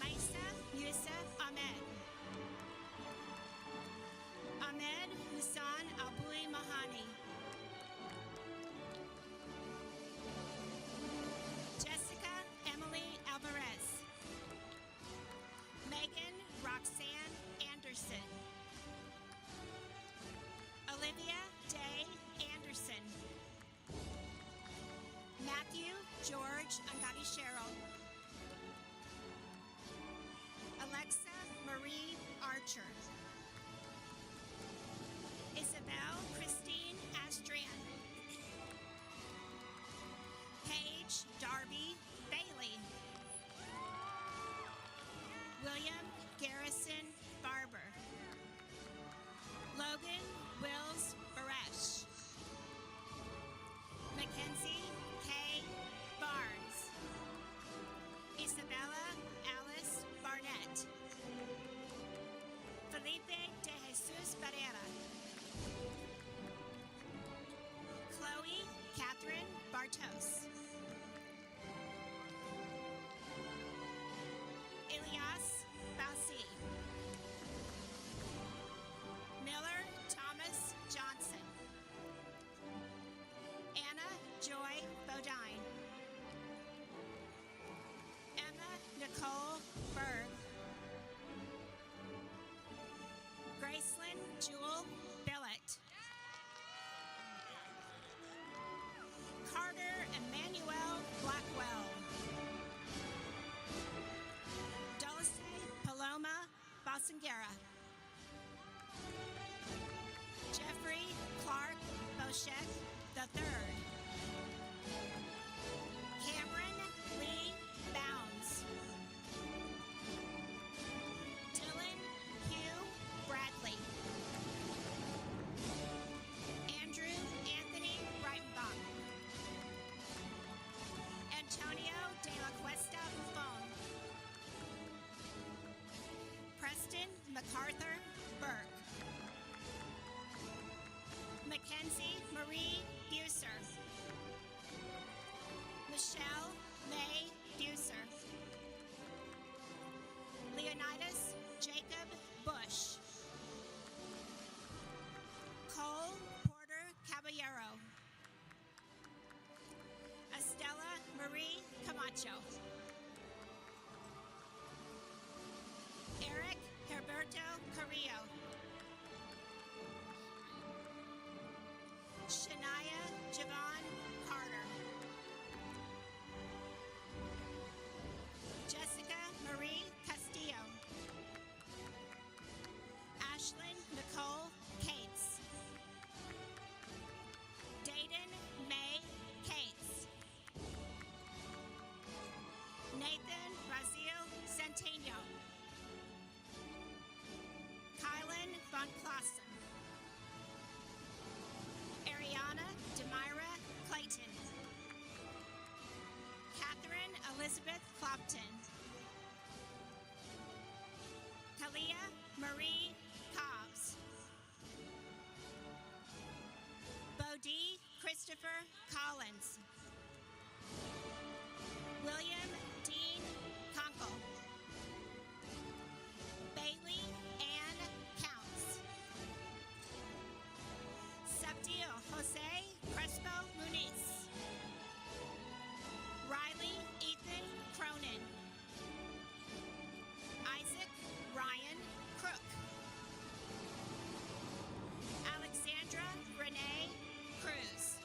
Maisa Yusuf Ahmed. Ahmed Hussan Abui Mahani. Jessica Emily Alvarez. Megan Roxanne Anderson. Olivia Day Anderson. Matthew George Angadi Sherrill. Alexa Marie Archer. Isabel Christine Astrian. Paige Darby Bailey. William Garrison Barber. Logan Wills Baresh. Mackenzie K. Barnes. Isabella Alice Barnett. Felipe de Jesus Barrera. Chloe Catherine Bartos. Elias Bassi. Miller Thomas Johnson. Anna Joy Bodine. Emma Nicole Berg. Gracelyn Jewel Billett. Carter Emmanuel Blackwell. Dulce Paloma Basangera. Jeffrey Clark Boschek III. Cameron Lee Bounds. Dylan Hugh Bradley. Andrew Anthony Reitenbach. Antonio de la Cuesta Buffon. Preston MacArthur Burke. Mackenzie Marie Buser. Michelle May Buser. Leonidas Jacob Bush. Cole Porter Caballero. Estella Marie Camacho. Eric Herberto Carrillo. Christopher Collins. William Dean Conkle. Bailey Ann Counts. Septio Jose Crespo Muniz. Riley Ethan Cronin. Isaac Ryan Crook. Alexandra Renee Cruz.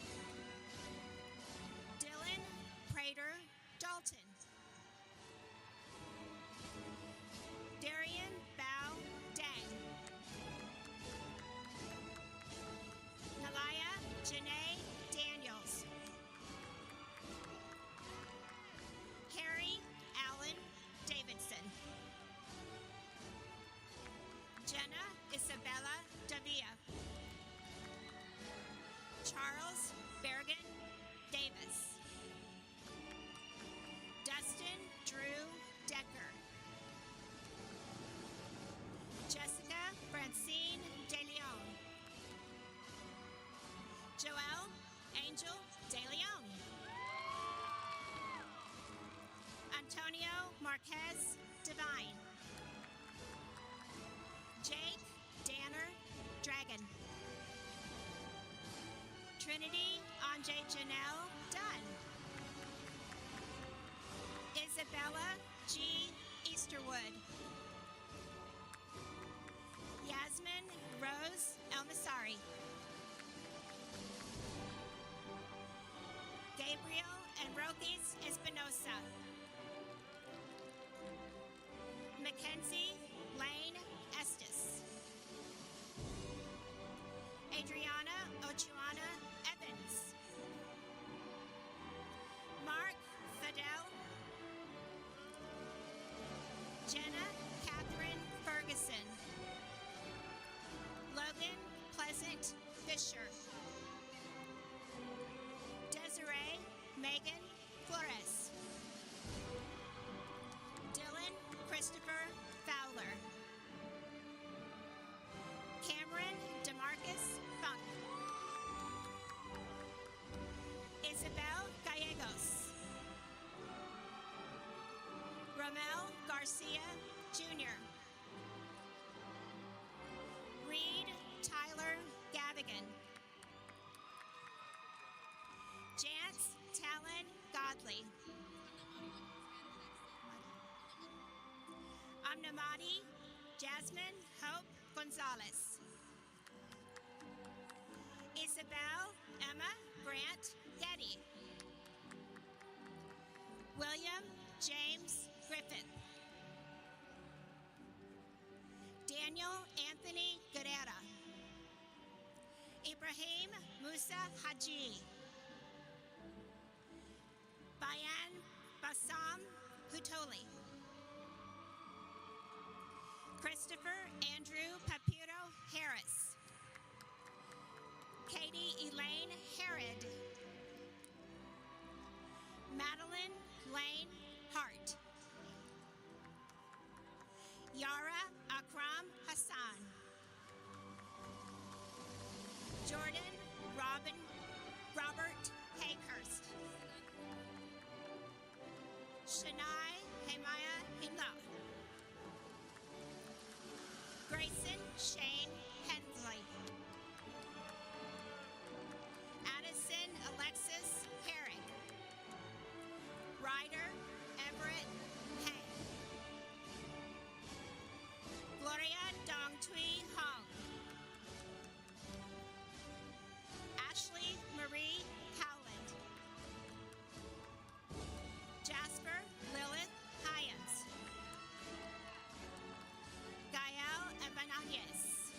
Dylan Prater Dalton. Darian Bao Dang. Nalaya Janae Daniels. Harry Allen Davidson. Jenna Isabella Davia. Charles Bergen Davis. Dustin Drew Decker. Jessica Francine De Leon. Joelle Angel De Leon. Antonio Marquez Divine. Jake Danner Dragon. Trinity Anje Janelle Dunn. Isabella G. Easterwood. Yasmin Rose Elmasari. Gabriel Enriquez Espinosa. Mackenzie Lane Estes. Adriana Ochuana Evans. Mark Fidel. Jenna Catherine Ferguson. Logan Pleasant Fisher. Desiree Megan Flores. Dylan Christopher Fowler. Cameron DeMarcus Funk. Isabel Gallegos. Romel Garcia Jr. Reed Tyler Gavigan. Jance Talon Godley. Amnamadi Jasmine Hope Gonzalez. Isabel Emma Grant Getty. William James Griffith. Daniel Anthony Guerrera. Ibrahim Musa Haji. Bayan Bassam Hutoli. Christopher Andrew Papiro Harris. Katie Elaine Herod. Madeline Lane Hart. Yara Akram Hassan. Jordan Robert Hayhurst. Shania Hemaya Hina. Grayson Shane Hensley. Addison Alexis Herrick. Ryder Everett Hay. Gloria Dong Tui Hong. Ashley Marie Howland. Jasper Lilith Hyams. Gael Evananias.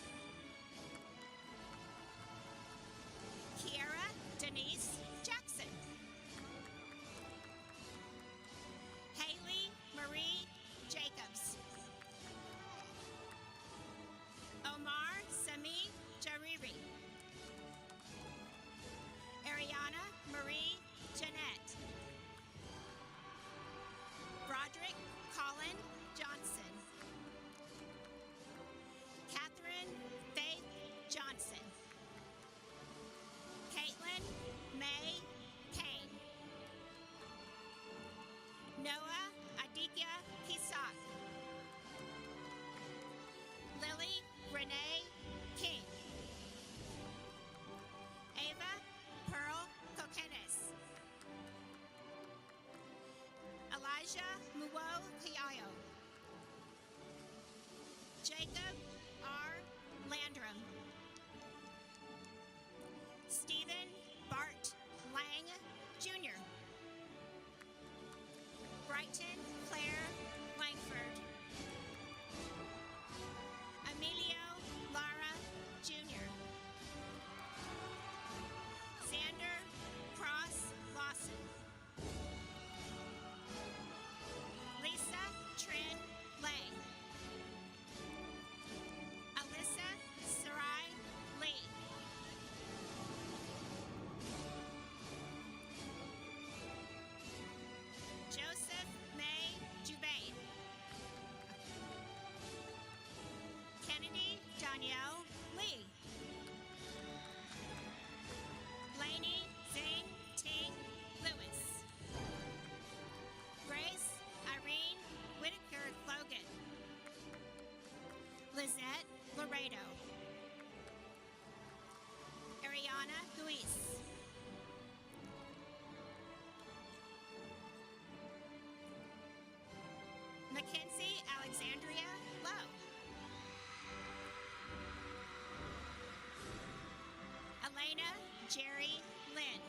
Jerry Lynn.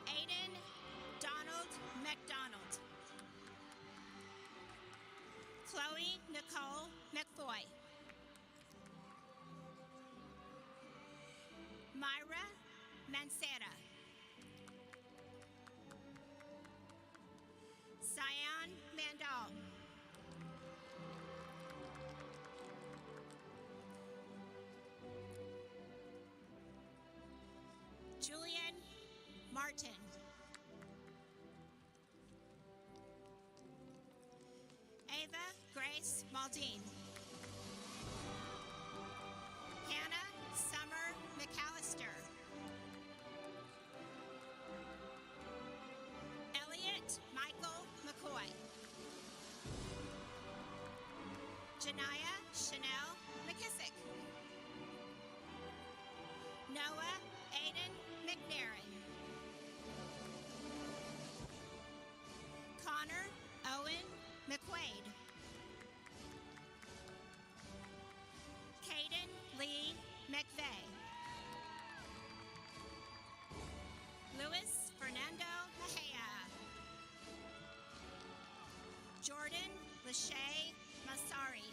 Aiden Donald McDonald. Chloe Nicole McFoy. Myra Mancera. Sion Mandal. Julian Martin. Ava Grace Maldine. Hannah Summer McAllister. Elliot Michael McCoy. Janaya Chanel McKissick. Noah Aiden McNairn. Connor Owen McQuaid. Caden Lee McVeigh. Luis Fernando Mejia. Jordan Lachey Masari.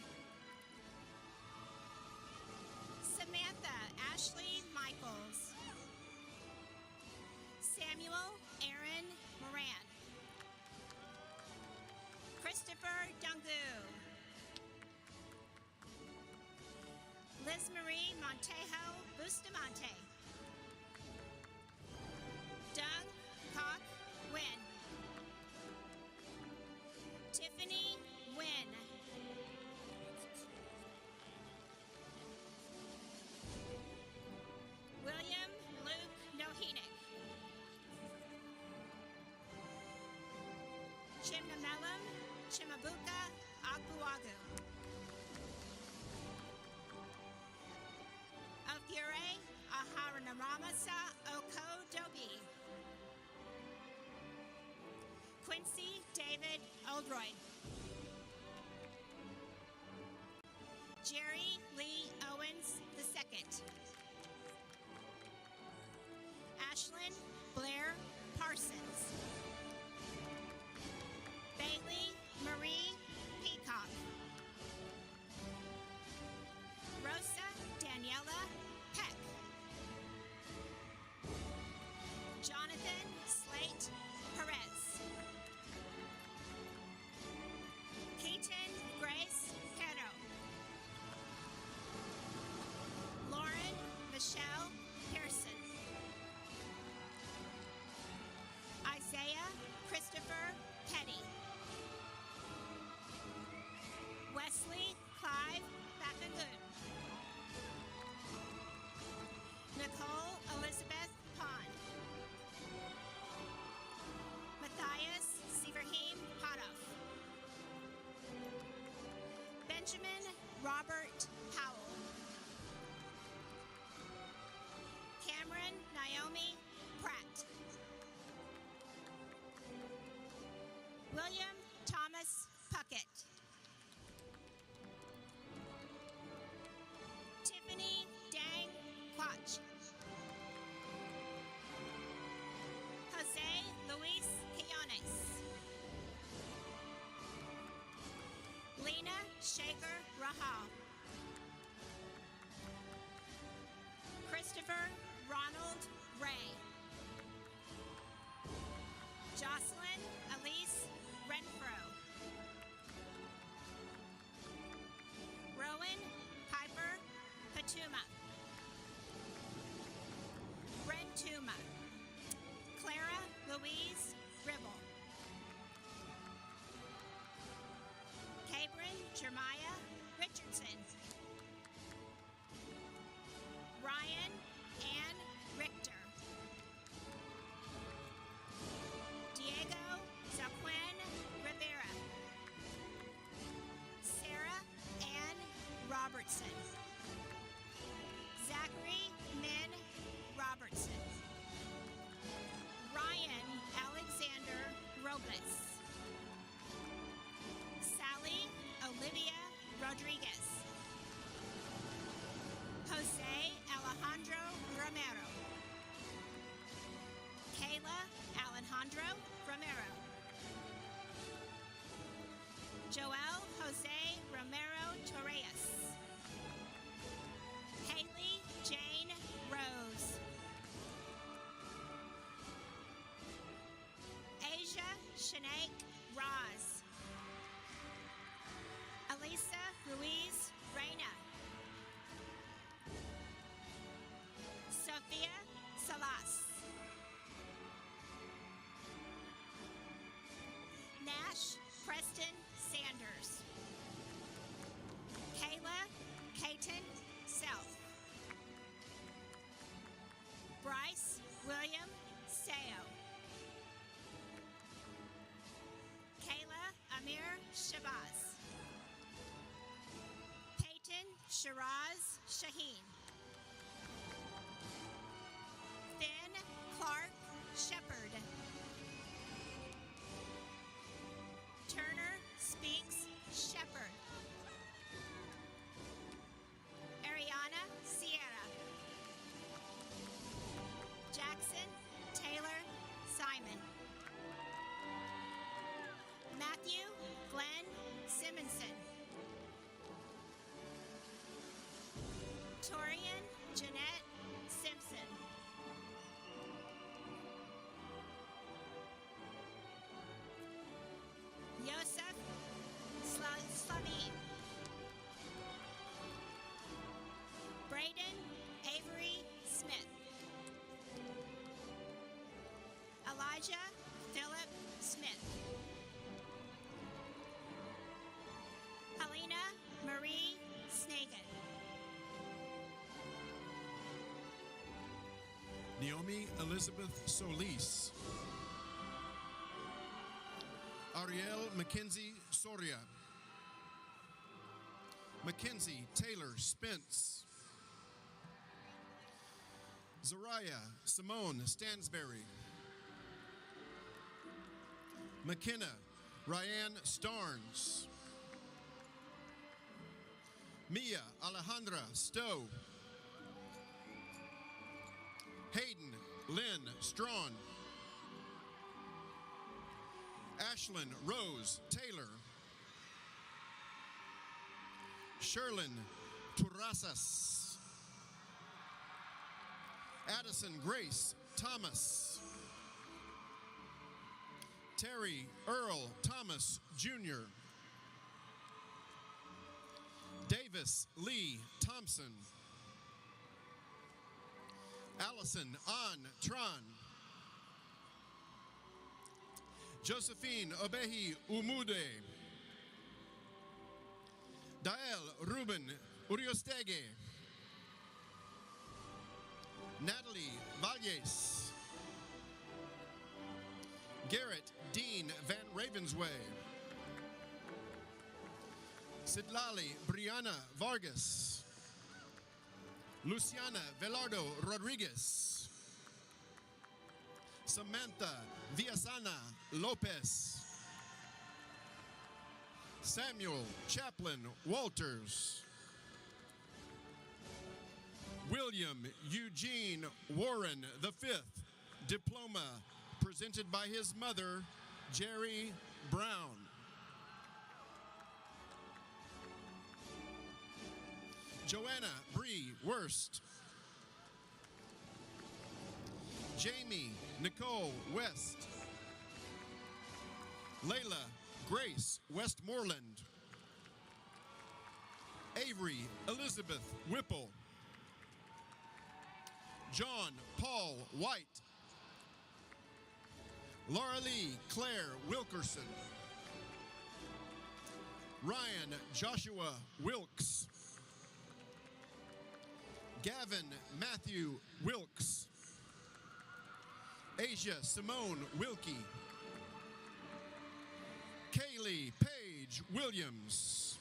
Samantha Ashley Michaels. Samuel Aaron Moran. Christopher Dungu. Liz Marie Montejo Bustamante. Doug Cock Wynn. Tiffany Wynn. William Luke Nohenick. Chimnamelam Chimabuka Agbuagu. Ogure Aharanamasa Oko Dobi. Quincy David Oldroyd. Jerry Lee Owens II. Ashlyn Blair Parsons. Bailey Marie Peacock. Rosa Daniela Peck. Jonathan Slate Perez. Keaton Grace Pero. Lauren Michelle Pearson. Isaiah Christopher Petty. Wesley Clive Backagoon. Nicole Elizabeth Pond. Matthias Severheim Potoff. Benjamin Robert Powell. Cameron Naomi Pratt. William Thomas Puckett. Tiffany Dang Quach. Jose Luis Quillones. Lena Shaker Rahal. Christopher Ronald Ray. Jocelyn Elise Renfro. Rowan Piper Patuma. Brentuma. Clara Louise Ribble. Cabrin Jeremiah Richardson. Shiraz Shaheen. Finn Clark Shepard. Turner Speaks Shepard. Ariana Sierra. Jackson Taylor Simon. Matthew Glenn Simonson. Torian Jeanette Simpson. Yosef Slavin. Braden Avery Smith. Elijah Philip Smith. Helena Marie Snagan. Naomi Elizabeth Solis. Ariel Mackenzie Soria. Mackenzie Taylor Spence. Zariah Simone Stansberry. McKenna Ryan Starnes. Mia Alejandra Stowe. Hayden Lynn Strawn. Ashlyn Rose Taylor. Sherlyn Turrasas. Addison Grace Thomas. Terry Earl Thomas Jr. Davis Lee Thompson. Allison An Tran. Josephine Obehi Umude. Dael Ruben Uriostege. Natalie Valles. Garrett Dean Van Ravensway. Sidlali Brianna Vargas. Luciana Velardo Rodriguez. Samantha Villasana Lopez. Samuel Chaplin Walters. William Eugene Warren V, diploma presented by his mother, Jerry Brown. Joanna Bree Worst. Jamie Nicole West. Layla Grace Westmoreland. Avery Elizabeth Whipple. John Paul White. Laura Lee Claire Wilkerson. Ryan Joshua Wilkes. Gavin Matthew Wilkes. Asia Simone Wilkie. Kaylee Paige Williams.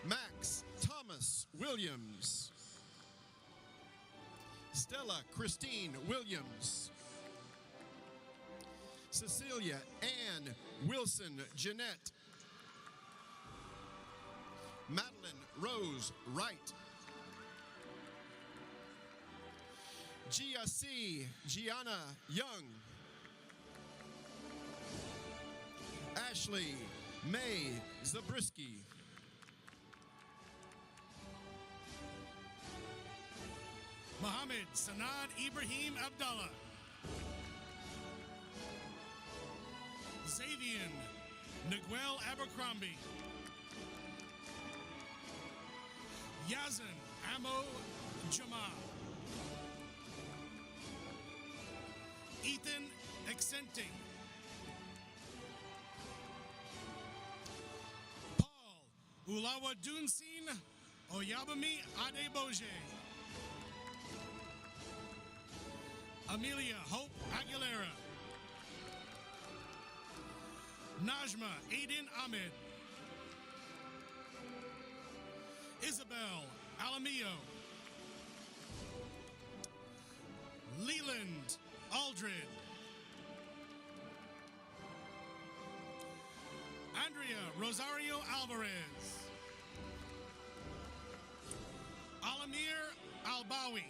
Max Thomas Williams. Stella Christine Williams. Cecilia Ann Wilson Jeanette. Madeline Rose Wright. Gia C. Gianna Young. Ashley May Zabriskie. Mohammed Sanad Ibrahim Abdallah. Xavian Niguel Abercrombie. Yazin Amo Jamal. Ethan Exenting. Paul Ulawa Dunsin Oyabami Adeboje. Amelia Hope Aguilera. Najma Aiden Ahmed. Isabel Alamillo. Leland Aldred. Andrea Rosario Alvarez. Alamir Albawi.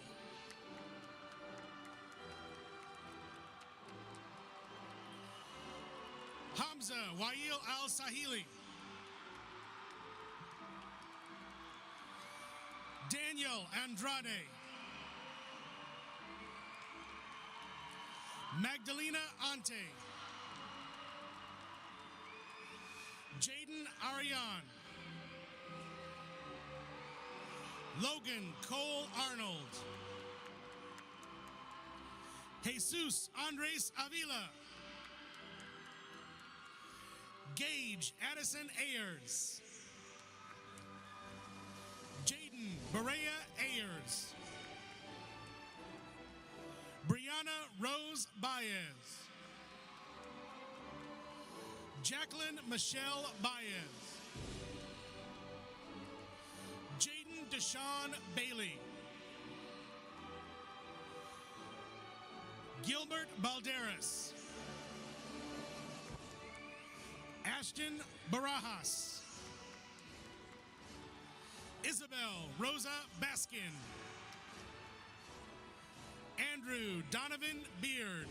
Hamza Wail Al-Sahili. Daniel Andrade. Magdalena Ante. Jaden Ariane. Logan Cole Arnold. Jesus Andres Avila. Gage Addison Ayers. Jaden Berea Ayers. Brianna Rose Baez. Jacqueline Michelle Baez. Jaden Deshaun Bailey. Gilbert Balderas. Ashton Barajas. Isabel Rosa Baskin. Andrew Donovan Beard.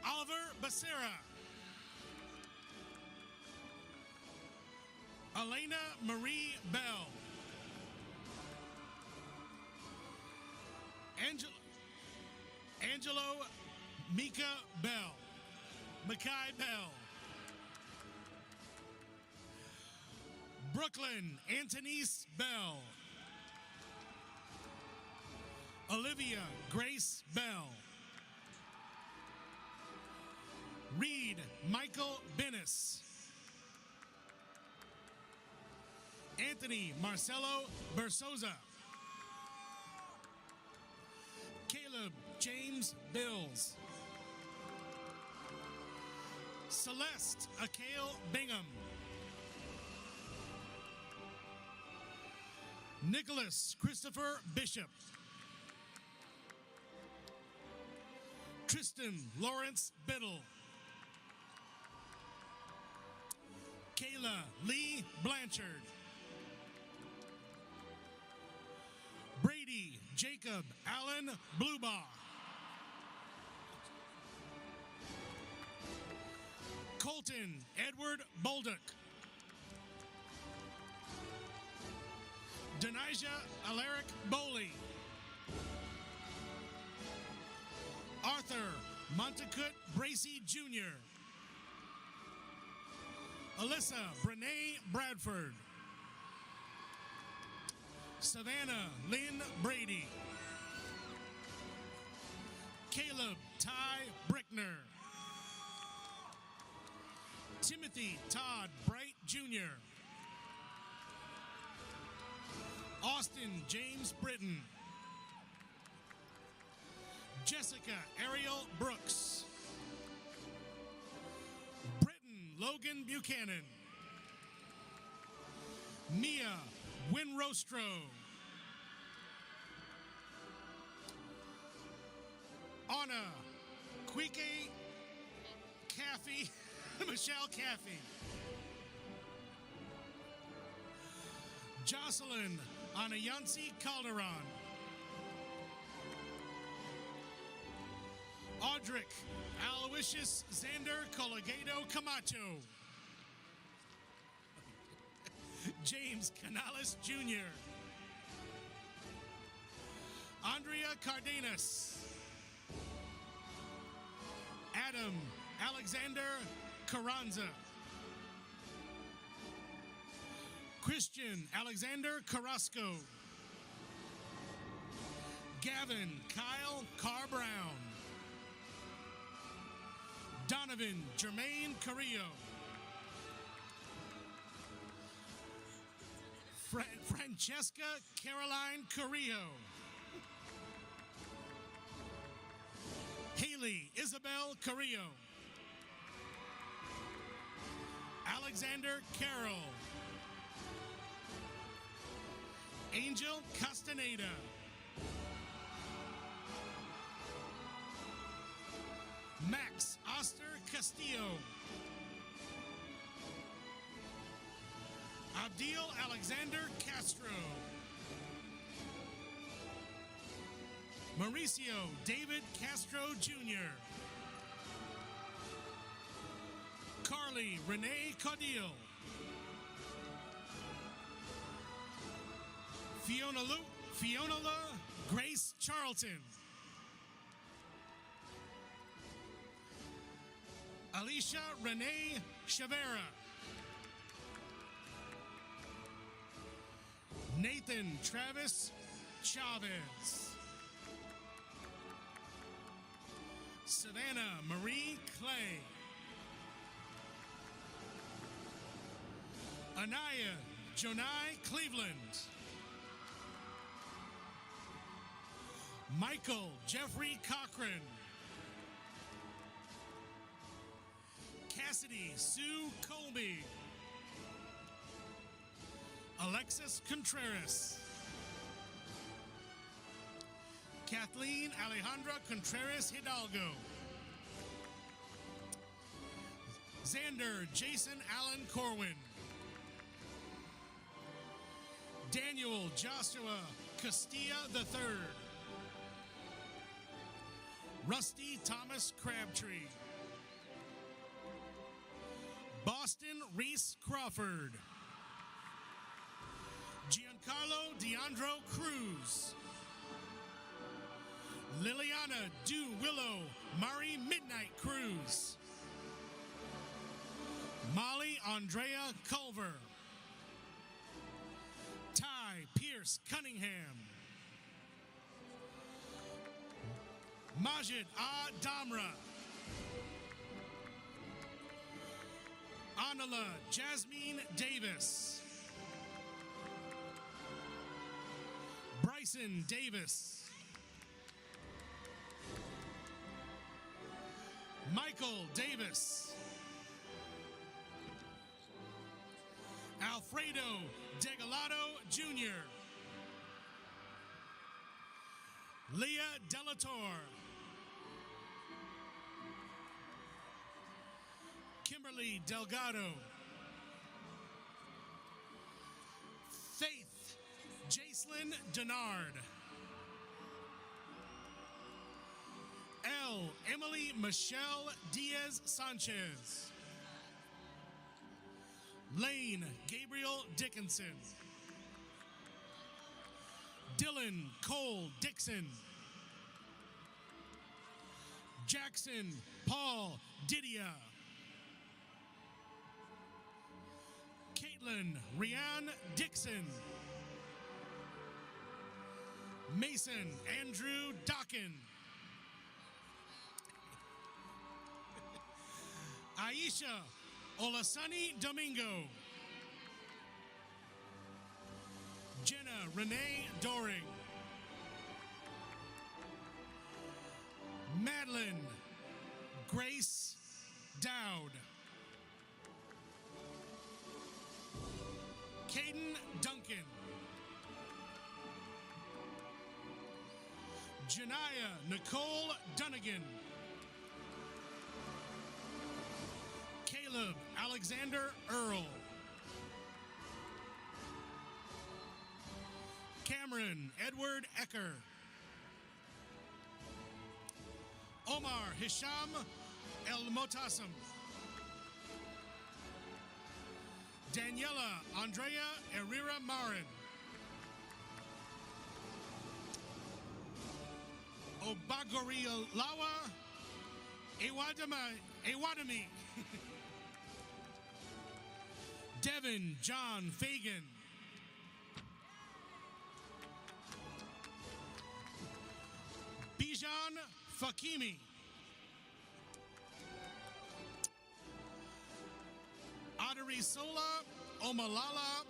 Oliver Becerra. Elena Marie Bell. Angelo Mika Bell. Mackay Bell. Brooklyn Antonice Bell. Olivia Grace Bell. Reed Michael Bennis. Anthony Marcelo Bersoza. Caleb James Bills. Celeste Akale Bingham. Nicholas Christopher Bishop. Tristan Lawrence Biddle. Kayla Lee Blanchard. Brady Jacob Allen Bluebaugh. Colton Edward Bolduc. Denijah Alaric Bowley. Arthur Montecut Bracy Jr. Alyssa Brene Bradford. Savannah Lynn Brady. Caleb Ty Brickner. Timothy Todd Bright Jr. Austin James Britton. Jessica Ariel Brooks. Britton Logan Buchanan. Mia Winrostro. Anna Quike Caffey. Michelle Caffey. Jocelyn Anayansi Calderon. Audric Aloysius Xander Collegato Camacho. James Canales Jr. Andrea Cardenas. Adam Alexander Carranza. Christian Alexander Carrasco. Gavin Kyle Carr Brown. Donovan Jermaine Carrillo. Francesca Caroline Carrillo. Haley Isabel Carrillo. Alexander Carroll. Angel Castaneda. Max Oster Castillo. Abdil Alexander Castro. Mauricio David Castro Jr. Carly Renee Caudil. Fiona Grace Charlton. Alicia Renee Chavera. Nathan Travis Chavez. Savannah Marie Clay. Anaya Jonai Cleveland. Michael Jeffrey Cochran. Cassidy Sue Colby. Alexis Contreras. Kathleen Alejandra Contreras Hidalgo. Xander Jason Allen Corwin. Daniel Joshua Castilla III. Rusty Thomas Crabtree. Boston Reese Crawford. Giancarlo Deandro Cruz. Liliana Du Willow Murray Midnight Cruz. Molly Andrea Culver. Ty Pierce Cunningham. Majid A. Damra. Anala Jasmine Davis. Bryson Davis. Michael Davis. Alfredo Degalado Jr. Leah Delator. Kimberly Delgado. Faith Jacelyn Denard. L. Emily Michelle Diaz Sanchez. Lane Gabriel Dickinson. Dylan Cole Dixon. Jackson Paul Didia. Caitlin Rianne Dixon. Mason Andrew Dockin. Aisha Olasani Domingo. Jenna Renee Doring. Madeline Grace Dowd. Caden Duncan. Janaya Nicole Dunnigan. Caleb Alexander Earl. Cameron Edward Ecker. Omar Hisham El Motassem. Daniela Andrea Herrera Marin. Obagoriolawa Ewadami. Devin John Fagan. Bijan Fakimi. Adarisola Omalala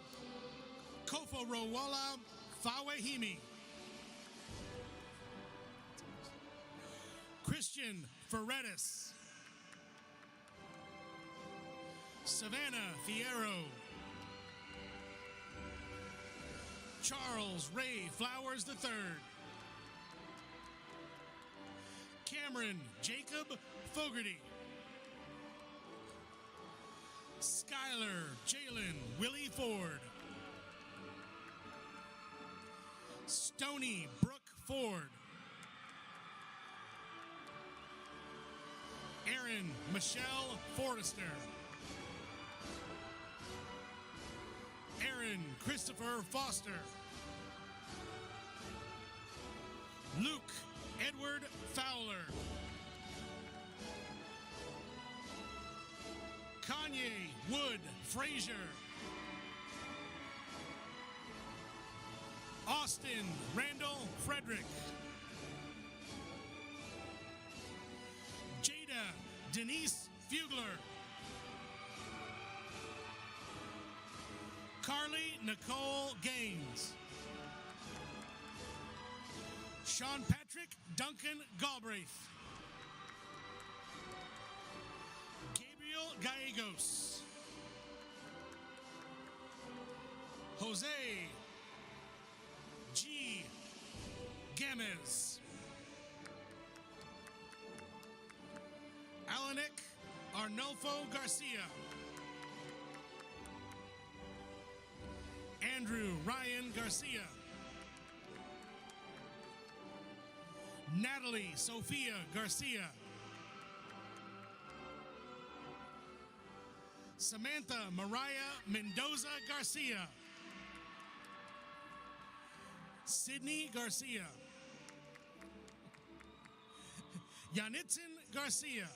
Koforowala Fawahimi. Christian Ferretis. Savannah Fierro. Charles Ray Flowers III. Cameron Jacob Fogarty. Skylar Jalen Willie Ford. Stony Brooke Ford. Aaron Michelle Forrester. Aaron Christopher Foster. Luke Edward Fowler. Kanye Wood Frazier. Austin Randall Frederick. Jada Denise Fugler. Carly Nicole Gaines. Sean Patrick Duncan Galbraith. Gabriel Gallegos. Jose G. Gamez. Alanik Arnolfo Garcia. Andrew Ryan Garcia. Natalie Sophia Garcia. Samantha Mariah Mendoza Garcia. Sydney Garcia. Yanitzin Garcia.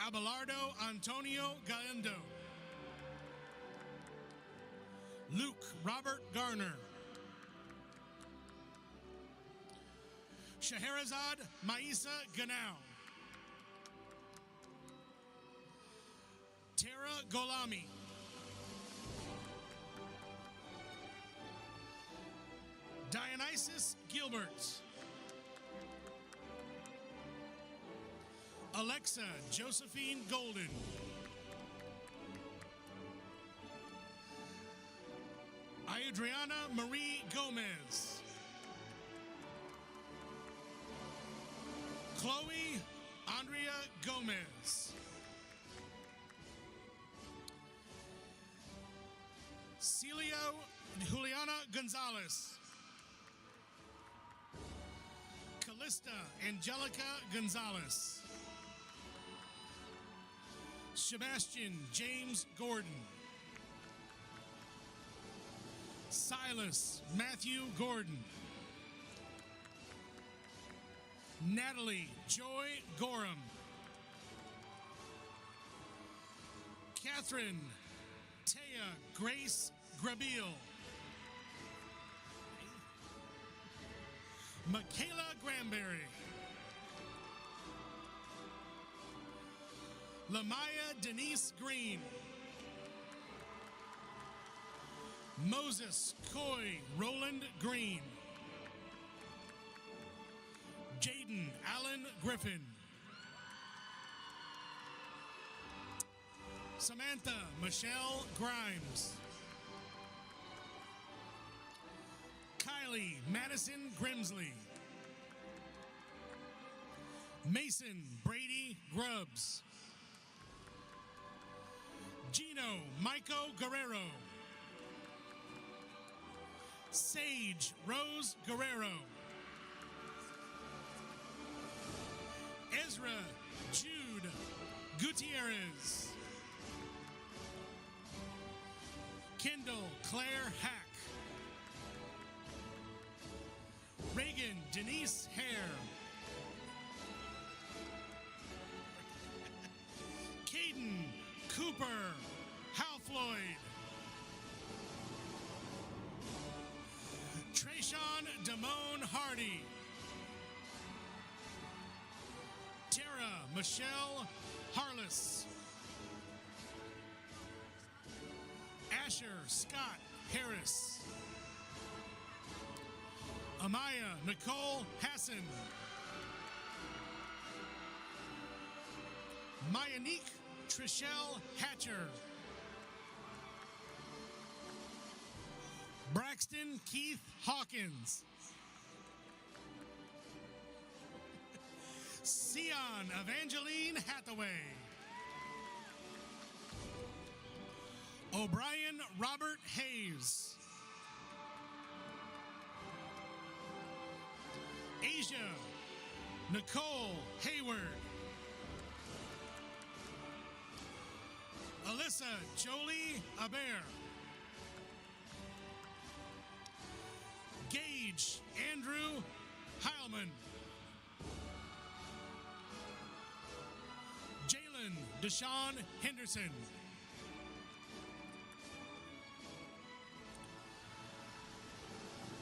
Abelardo Antonio Galindo. Luke Robert Garner. Scheherazade Maisa Ganau. Tara Golami. Dionysus Gilbert. Alexa Josephine Golden. Adriana Marie Gomez. Chloe Andrea Gomez. Celio Juliana Gonzalez. Callista Angelica Gonzalez. Sebastian James Gordon. Silas Matthew Gordon. Natalie Joy Gorham. Catherine Taya Grace Grabeel. Michaela Granberry. Lamaya Denise Green. Moses Coy Roland Green. Jaden Allen Griffin. Samantha Michelle Grimes. Kylie Madison Grimsley. Mason Brady Grubbs. Gino Michael Guerrero. Sage Rose Guerrero. Ezra Jude Gutierrez. Kendall Claire Hack. Reagan Denise Hare. Caden Cooper Halfloyd. Trayshawn Damone Hardy. Tara Michelle Harless. Asher Scott Harris. Amaya Nicole Hassan. Mayanique Trishelle Hatcher. Braxton Keith Hawkins. Sion Evangeline Hathaway. O'Brien Robert Hayes. Asia Nicole Hayward. Alyssa Jolie Aber. Gage Andrew Heilman. Jalen Deshaun Henderson.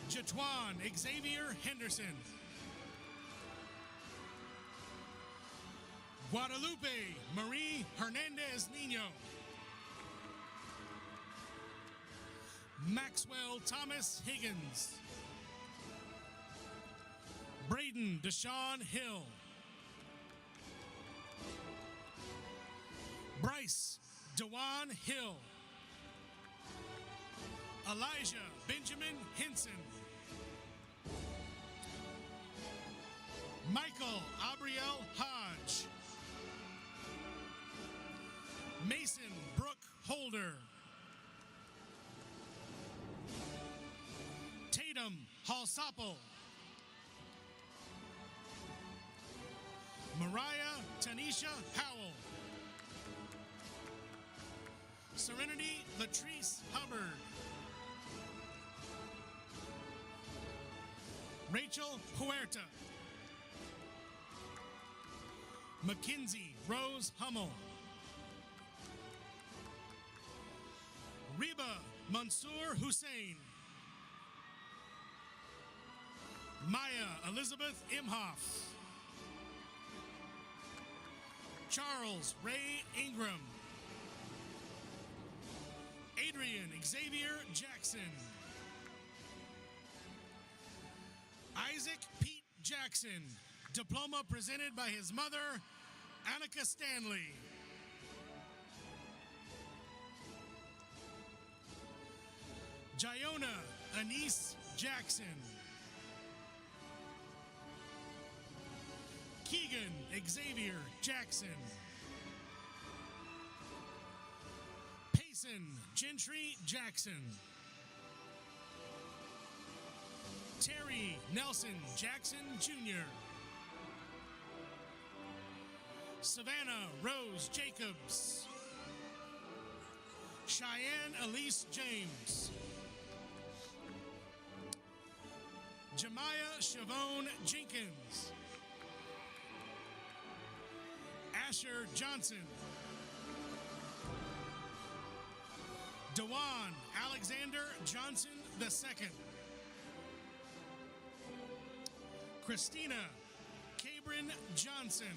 Jatuan Xavier Henderson. Guadalupe Marie Hernandez Nino. Maxwell Thomas Higgins. Braden Deshaun Hill. Bryce Dewan Hill. Elijah Benjamin Henson. Michael Abriel Hodge. Mason Brooke Holder. Tatum Halsapple. Mariah Tanisha Howell. Serenity Latrice Hubbard. Rachel Huerta. Mackenzie Rose Hummel. Reba Mansour Hussein. Maya Elizabeth Imhoff. Charles Ray Ingram. Adrian Xavier Jackson. Isaac Pete Jackson. Diploma presented by his mother, Annika Stanley. Jaiona Anise Jackson. Keegan Xavier Jackson. Payson Gentry Jackson. Terry Nelson Jackson Jr. Savannah Rose Jacobs. Cheyenne Elise James. Jemiah Shavone Jenkins. Asher Johnson. Dewan Alexander Johnson II. Christina Cabrin Johnson.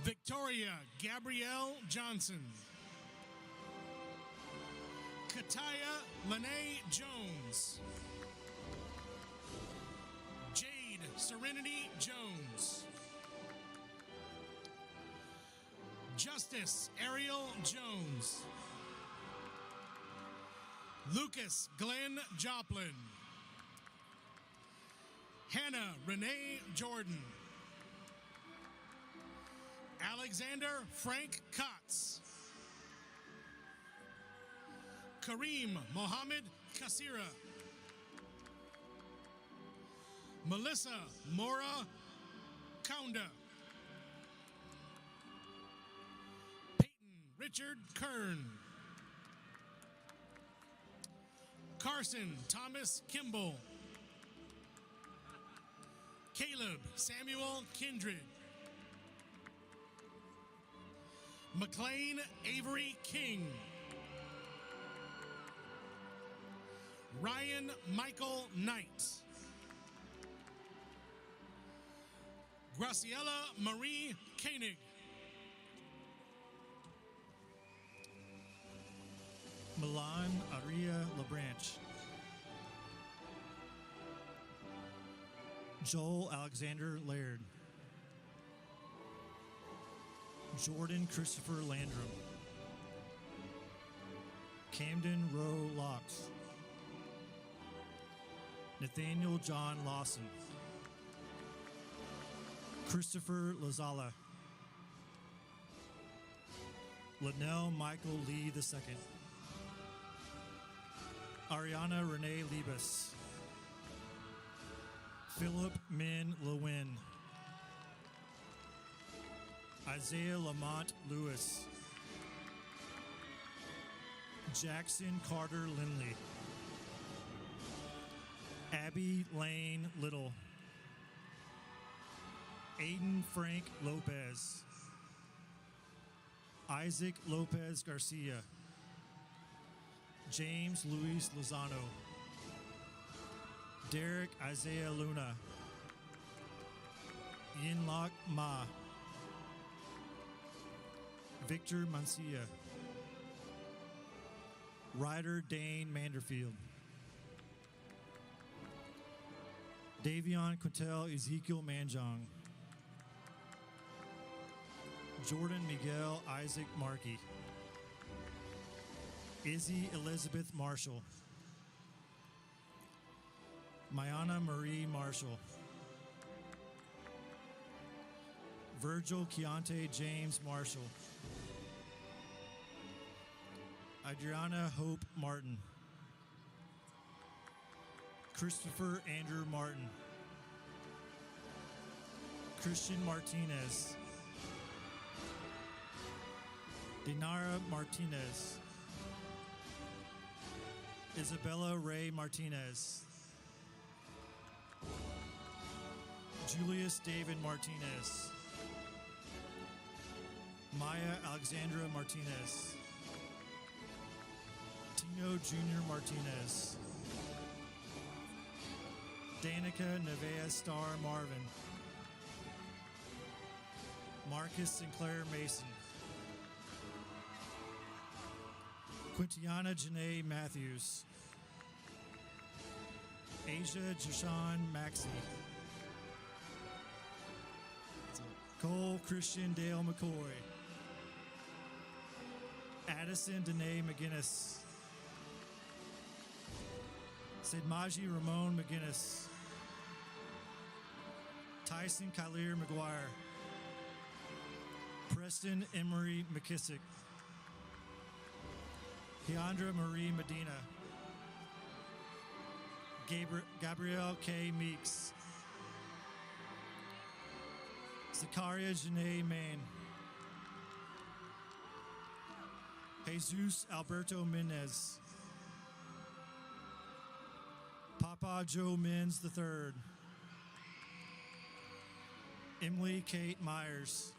Victoria Gabrielle Johnson. Kataya Lene Jones. Jade Serenity Jones. Justice Ariel Jones. Lucas Glenn Joplin. Hannah Renee Jordan. Alexander Frank Kotz. Kareem Mohammed Kasira. Melissa Mora Kaunda. Peyton Richard Kern. Carson Thomas Kimball. Caleb Samuel Kindred. McLean Avery King. Ryan Michael Knight. Graciela Marie Koenig. Milan Aria LaBranche. Joel Alexander Laird. Jordan Christopher Landrum. Camden Rowe Locks. Nathaniel John Lawson. Christopher Lazala. Linnell Michael Lee II. Ariana Renee Liebus. Philip Min Lewin. Isaiah Lamont Lewis. Jackson Carter Lindley. Abby Lane Little. Aiden Frank Lopez. Isaac Lopez Garcia. James Luis Lozano. Derek Isaiah Luna. Yinlock Ma. Victor Mancia. Ryder Dane Manderfield. Davion Quintel Ezekiel Manjong. Jordan Miguel Isaac Markey. Izzy Elizabeth Marshall. Mayana Marie Marshall. Virgil Keontae James Marshall. Adriana Hope Martin. Christopher Andrew Martin. Christian Martinez. Dinara Martinez. Isabella Ray Martinez. Julius David Martinez. Maya Alexandra Martinez. Tino Jr. Martinez. Danica Nevea Star Marvin. Marcus Sinclair Mason. Quintiana Janae Matthews. Asia Jashawn Maxey. Cole Christian Dale McCoy. Addison Danae McGinnis. Sidmaji Ramon McGinnis. Tyson Kyler McGuire. Preston Emery McKissick. Keandra Marie Medina. Gabrielle K. Meeks. Zakaria Janae Main. Jesus Alberto Mendez. Papa Joe Mins III. Emily Kate Myers.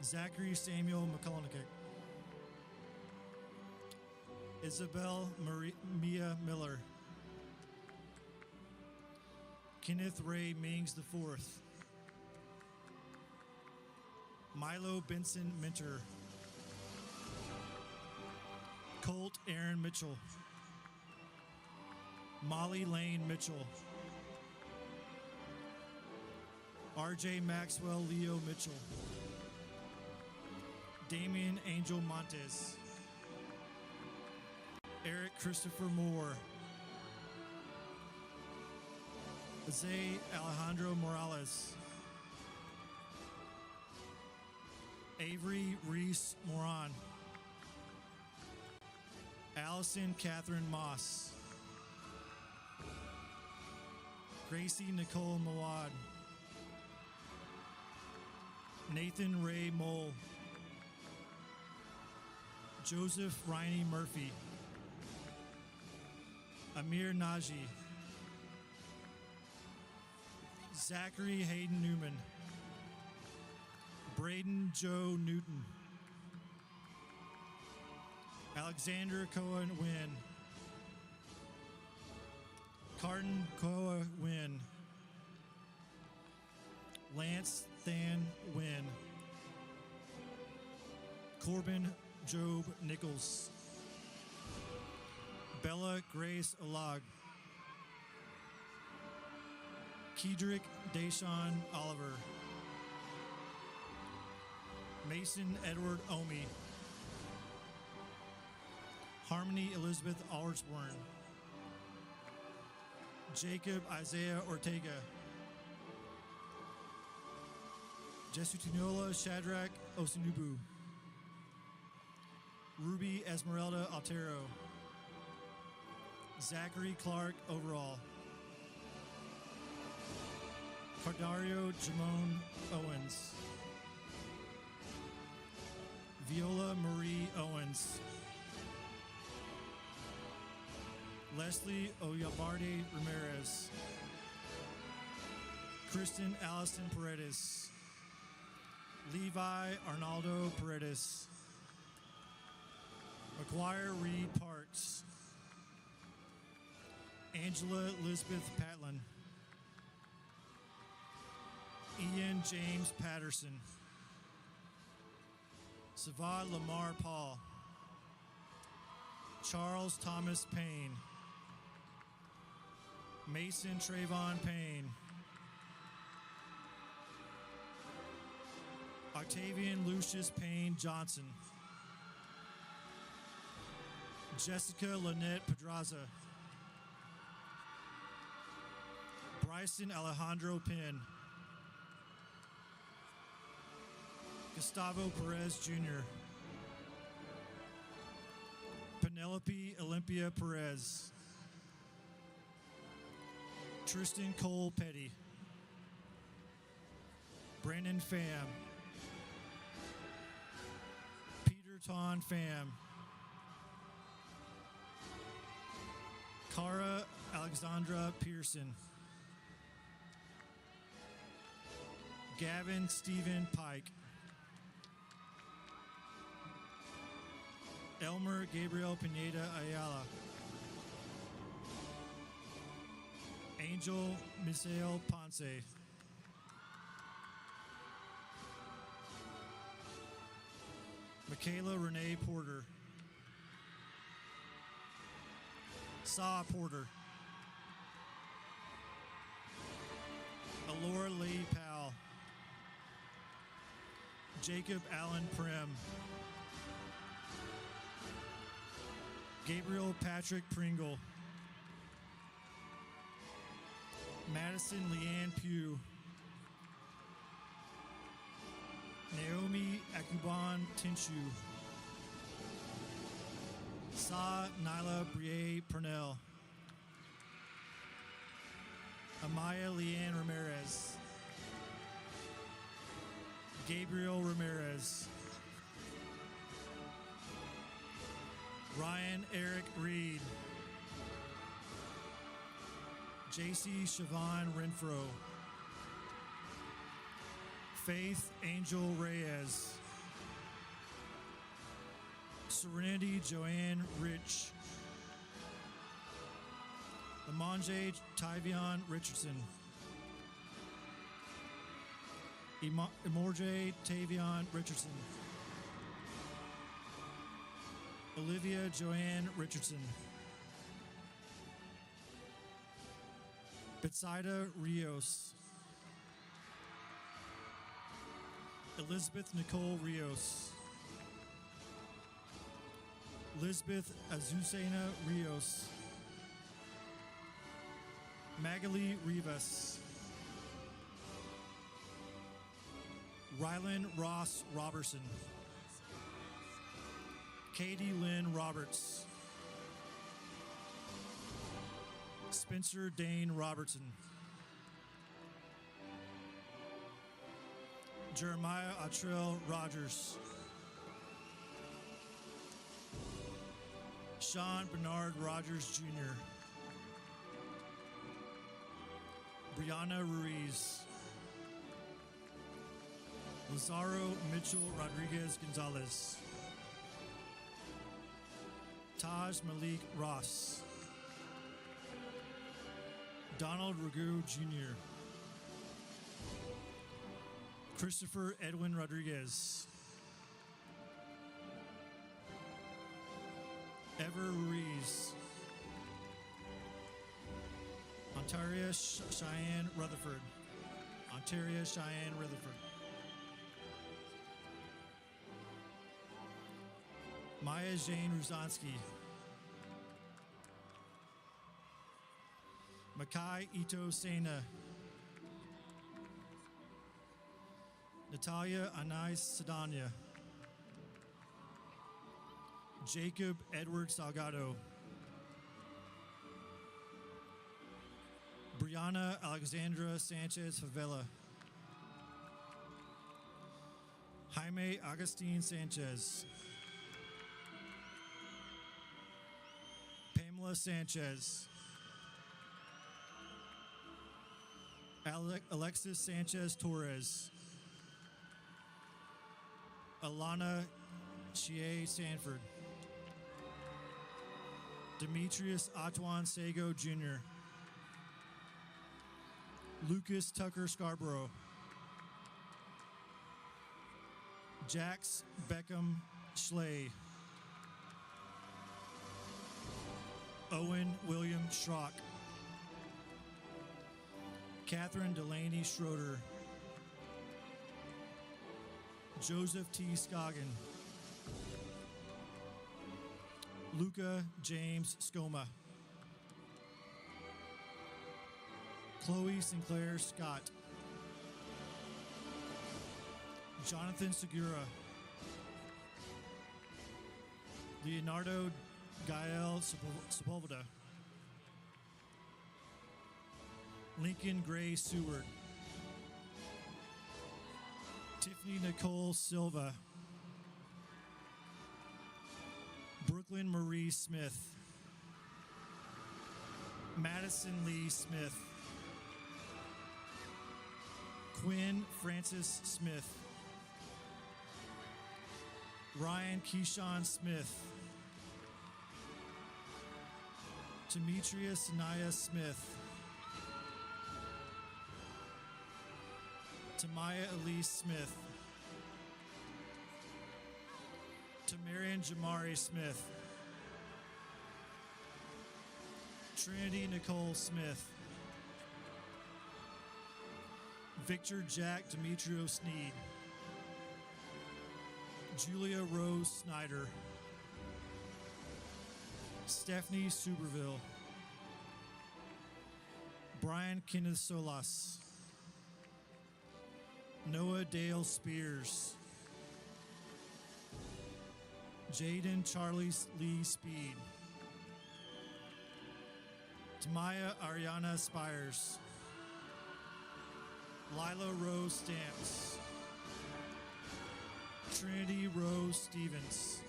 Zachary Samuel McCullough. Isabel Mia Miller. Kenneth Ray Mings IV. Milo Benson Minter. Colt Aaron Mitchell. Molly Lane Mitchell. RJ Maxwell Leo Mitchell. Damian Angel Montes. Eric Christopher Moore. Jose Alejandro Morales. Avery Reese Moran. Allison Catherine Moss. Gracie Nicole Mawad. Nathan Ray Mole. Joseph Riney Murphy. Amir Naji. Zachary Hayden Newman. Braden Joe Newton. Alexander Cohen Wynn. Carton Koa Wynn. Lance Than Wynn. Corbin Job Nichols. Bella Grace Alag. Kedrick Deshawn Oliver. Mason Edward Omi. Harmony Elizabeth Aldersborn. Jacob Isaiah Ortega. Jesutinola Shadrach Osinubu. Ruby Esmeralda Altero. Zachary Clark Overall. Cardario Jamone Owens. Viola Marie Owens. Leslie Oyabarde Ramirez. Kristen Allison Paredes. Levi Arnaldo Paredes. McGuire Reed Parks. Angela Elizabeth Patlin. Ian James Patterson. Savad Lamar Paul. Charles Thomas Payne. Mason Trayvon Payne. Octavian Lucius Payne Johnson. Jessica Lynette Pedraza. Bryson Alejandro Penn. Gustavo Perez Jr. Penelope Olympia Perez. Tristan Cole Petty. Brandon Pham. Peter Ton Pham. Cara Alexandra Pearson. Gavin Stephen Pike. Elmer Gabriel Pineda Ayala. Angel Misael Ponce. Michaela Renee Porter. Saw Porter. Alora Lee Powell. Jacob Allen Prim. Gabriel Patrick Pringle. Madison Leanne Pugh. Naomi Akuban Tinshu. Sa Nyla Brie Purnell. Amaya Leanne Ramirez. Gabriel Ramirez. Ryan Eric Reed. JC Siobhan Renfro. Faith Angel Reyes. Serenity Joanne Rich. Lamanje Tyvion Richardson. Emorje Tavion Richardson. Olivia Joanne Richardson. Betsaida Rios. Elizabeth Nicole Rios. Lisbeth Azucena Rios. Magali Rivas. Rylan Ross Robertson. Katie Lynn Roberts. Spencer Dane Robertson. Jeremiah Atrell Rogers. Sean Bernard Rogers Jr. Brianna Ruiz. Lazaro Mitchell Rodriguez Gonzalez. Taj Malik Ross. Donald Ragu Jr. Christopher Edwin Rodriguez. Ever Ruiz. Ontaria Cheyenne Rutherford. Ontaria Cheyenne Rutherford. Maya Jane Ruzanski. Makai Ito Sena. Natalia Anais Sedania. Jacob Edward Salgado. Brianna Alexandra Sanchez Favela. Jaime Agustin Sanchez. Pamela Sanchez. Alexis Sanchez Torres. Alana Chie Sanford. Demetrius Atuan Sago Jr. Lucas Tucker Scarborough. Jax Beckham Schley. Owen William Schrock. Catherine Delaney Schroeder. Joseph T. Scoggin. Luca James Scoma. Chloe Sinclair Scott. Jonathan Segura. Leonardo Gael Sepulveda. Lincoln Gray Seward. Tiffany Nicole Silva. Brooklyn Marie Smith. Madison Lee Smith. Quinn Francis Smith. Ryan Keyshawn Smith. Demetria Sanaya Smith. Tamaya Elise Smith. Tamarian Jamari Smith. Trinity Nicole Smith. Victor Jack Demetrio Sneed. Julia Rose Snyder. Stephanie Superville. Brian Kenneth Solas. Noah Dale Spears. Jaden Charlie Lee Speed. Tamaya Ariana Spires. Lila Rose Stamps. Trinity Rose Stevens.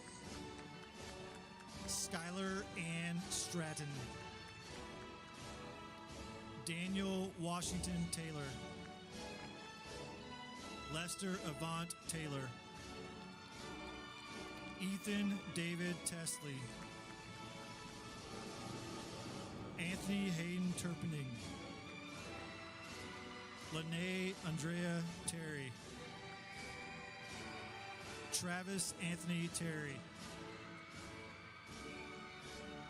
Skylar Ann Stratton. Daniel Washington Taylor. Lester Avant Taylor. Ethan David Tesley. Anthony Hayden Turpening. Lene Andrea Terry. Travis Anthony Terry.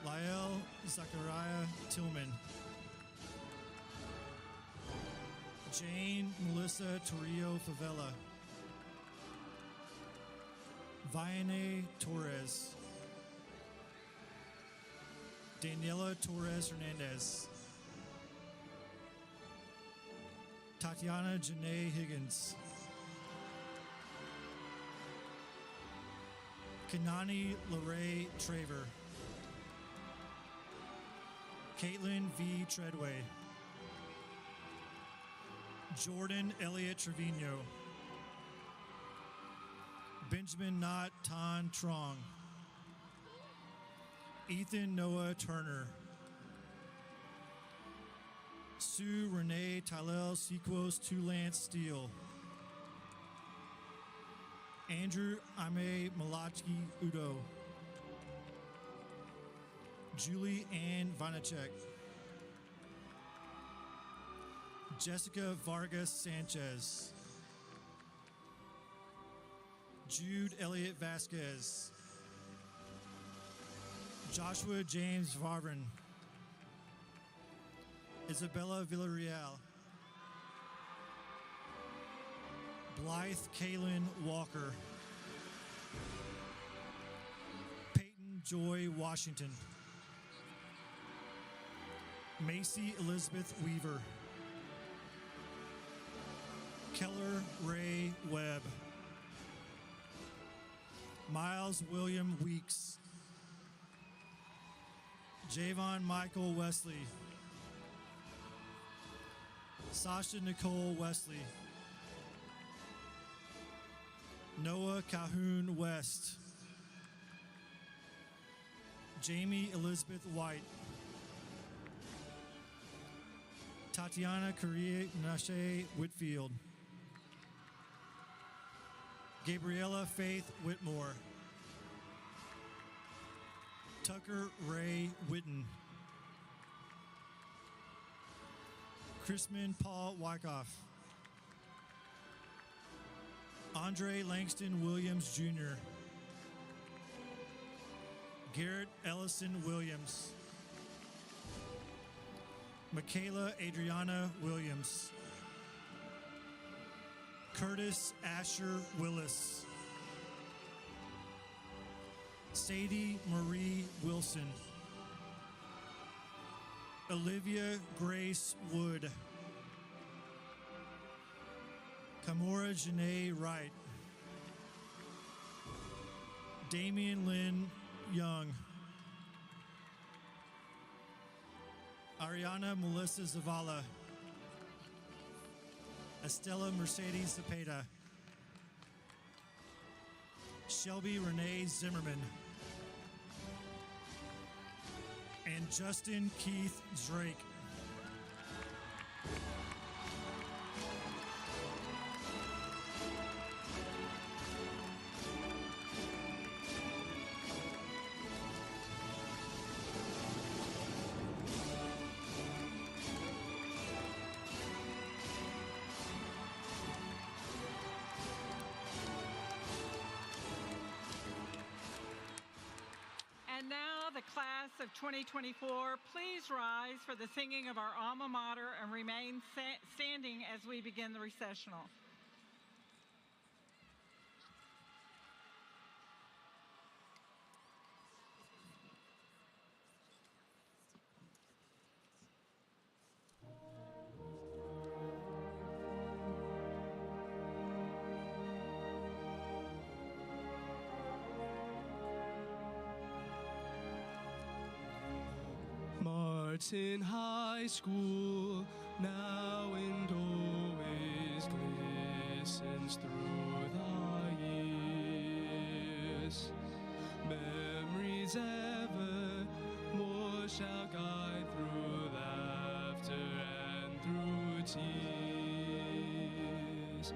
Lael Zachariah Tillman. Jane Melissa Torrio Favela. Vianney Torres. Daniela Torres Hernandez. Tatiana Janae Higgins. Kanani Larae Traver. Caitlin V. Treadway. Jordan Elliott Trevino. Benjamin Knott Tan Trong. Ethan Noah Turner. Sue Renee Tylell Sequos Tulance Steele. Andrew Ame Malachki Udo. Julie Ann Vanacek. Jessica Vargas Sanchez. Jude Elliott Vasquez. Joshua James Varvin. Isabella Villarreal. Blythe Kaylin Walker. Joy Washington. Macy Elizabeth Weaver. Keller Ray Webb. Miles William Weeks. Javon Michael Wesley. Sasha Nicole Wesley. Noah Calhoun West. Jamie Elizabeth White. Tatiana Correa Nache Whitfield. Gabriella Faith Whitmore. Tucker Ray Witten. Chrisman Paul Wyckoff. Andre Langston Williams Jr. Garrett Ellison Williams. Michaela Adriana Williams. Curtis Asher Willis. Sadie Marie Wilson. Olivia Grace Wood. Kamora Janae Wright. Damian Lynn Young. Ariana Melissa Zavala. Estella Mercedes Zepeda. Shelby Renee Zimmerman. And Justin Keith Drake. And now the class of 2024, please rise for the singing of our alma mater and remain standing as we begin the recessional. Martin High School, now and always glistens through the years. Memories ever more shall guide through laughter and through tears.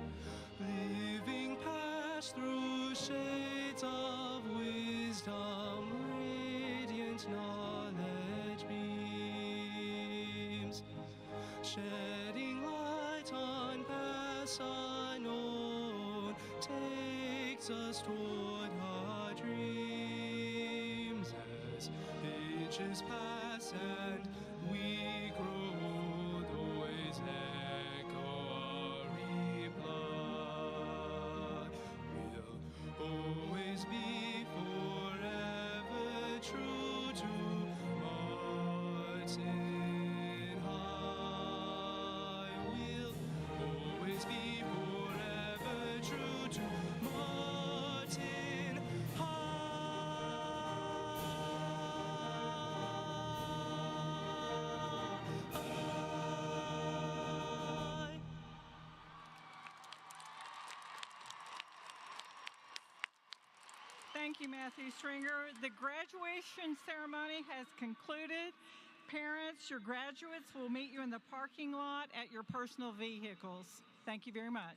Living past through shades of wisdom, radiant knowledge beams, shedding light on paths unknown, takes us toward our dreams as ages pass and we grow old, always echo our reply. We'll always be forever true to Martin High. We'll always be forever true to Martin High. Thank you, Matthew Stringer. The graduation ceremony has concluded. Parents, your graduates will meet you in the parking lot at your personal vehicles. Thank you very much.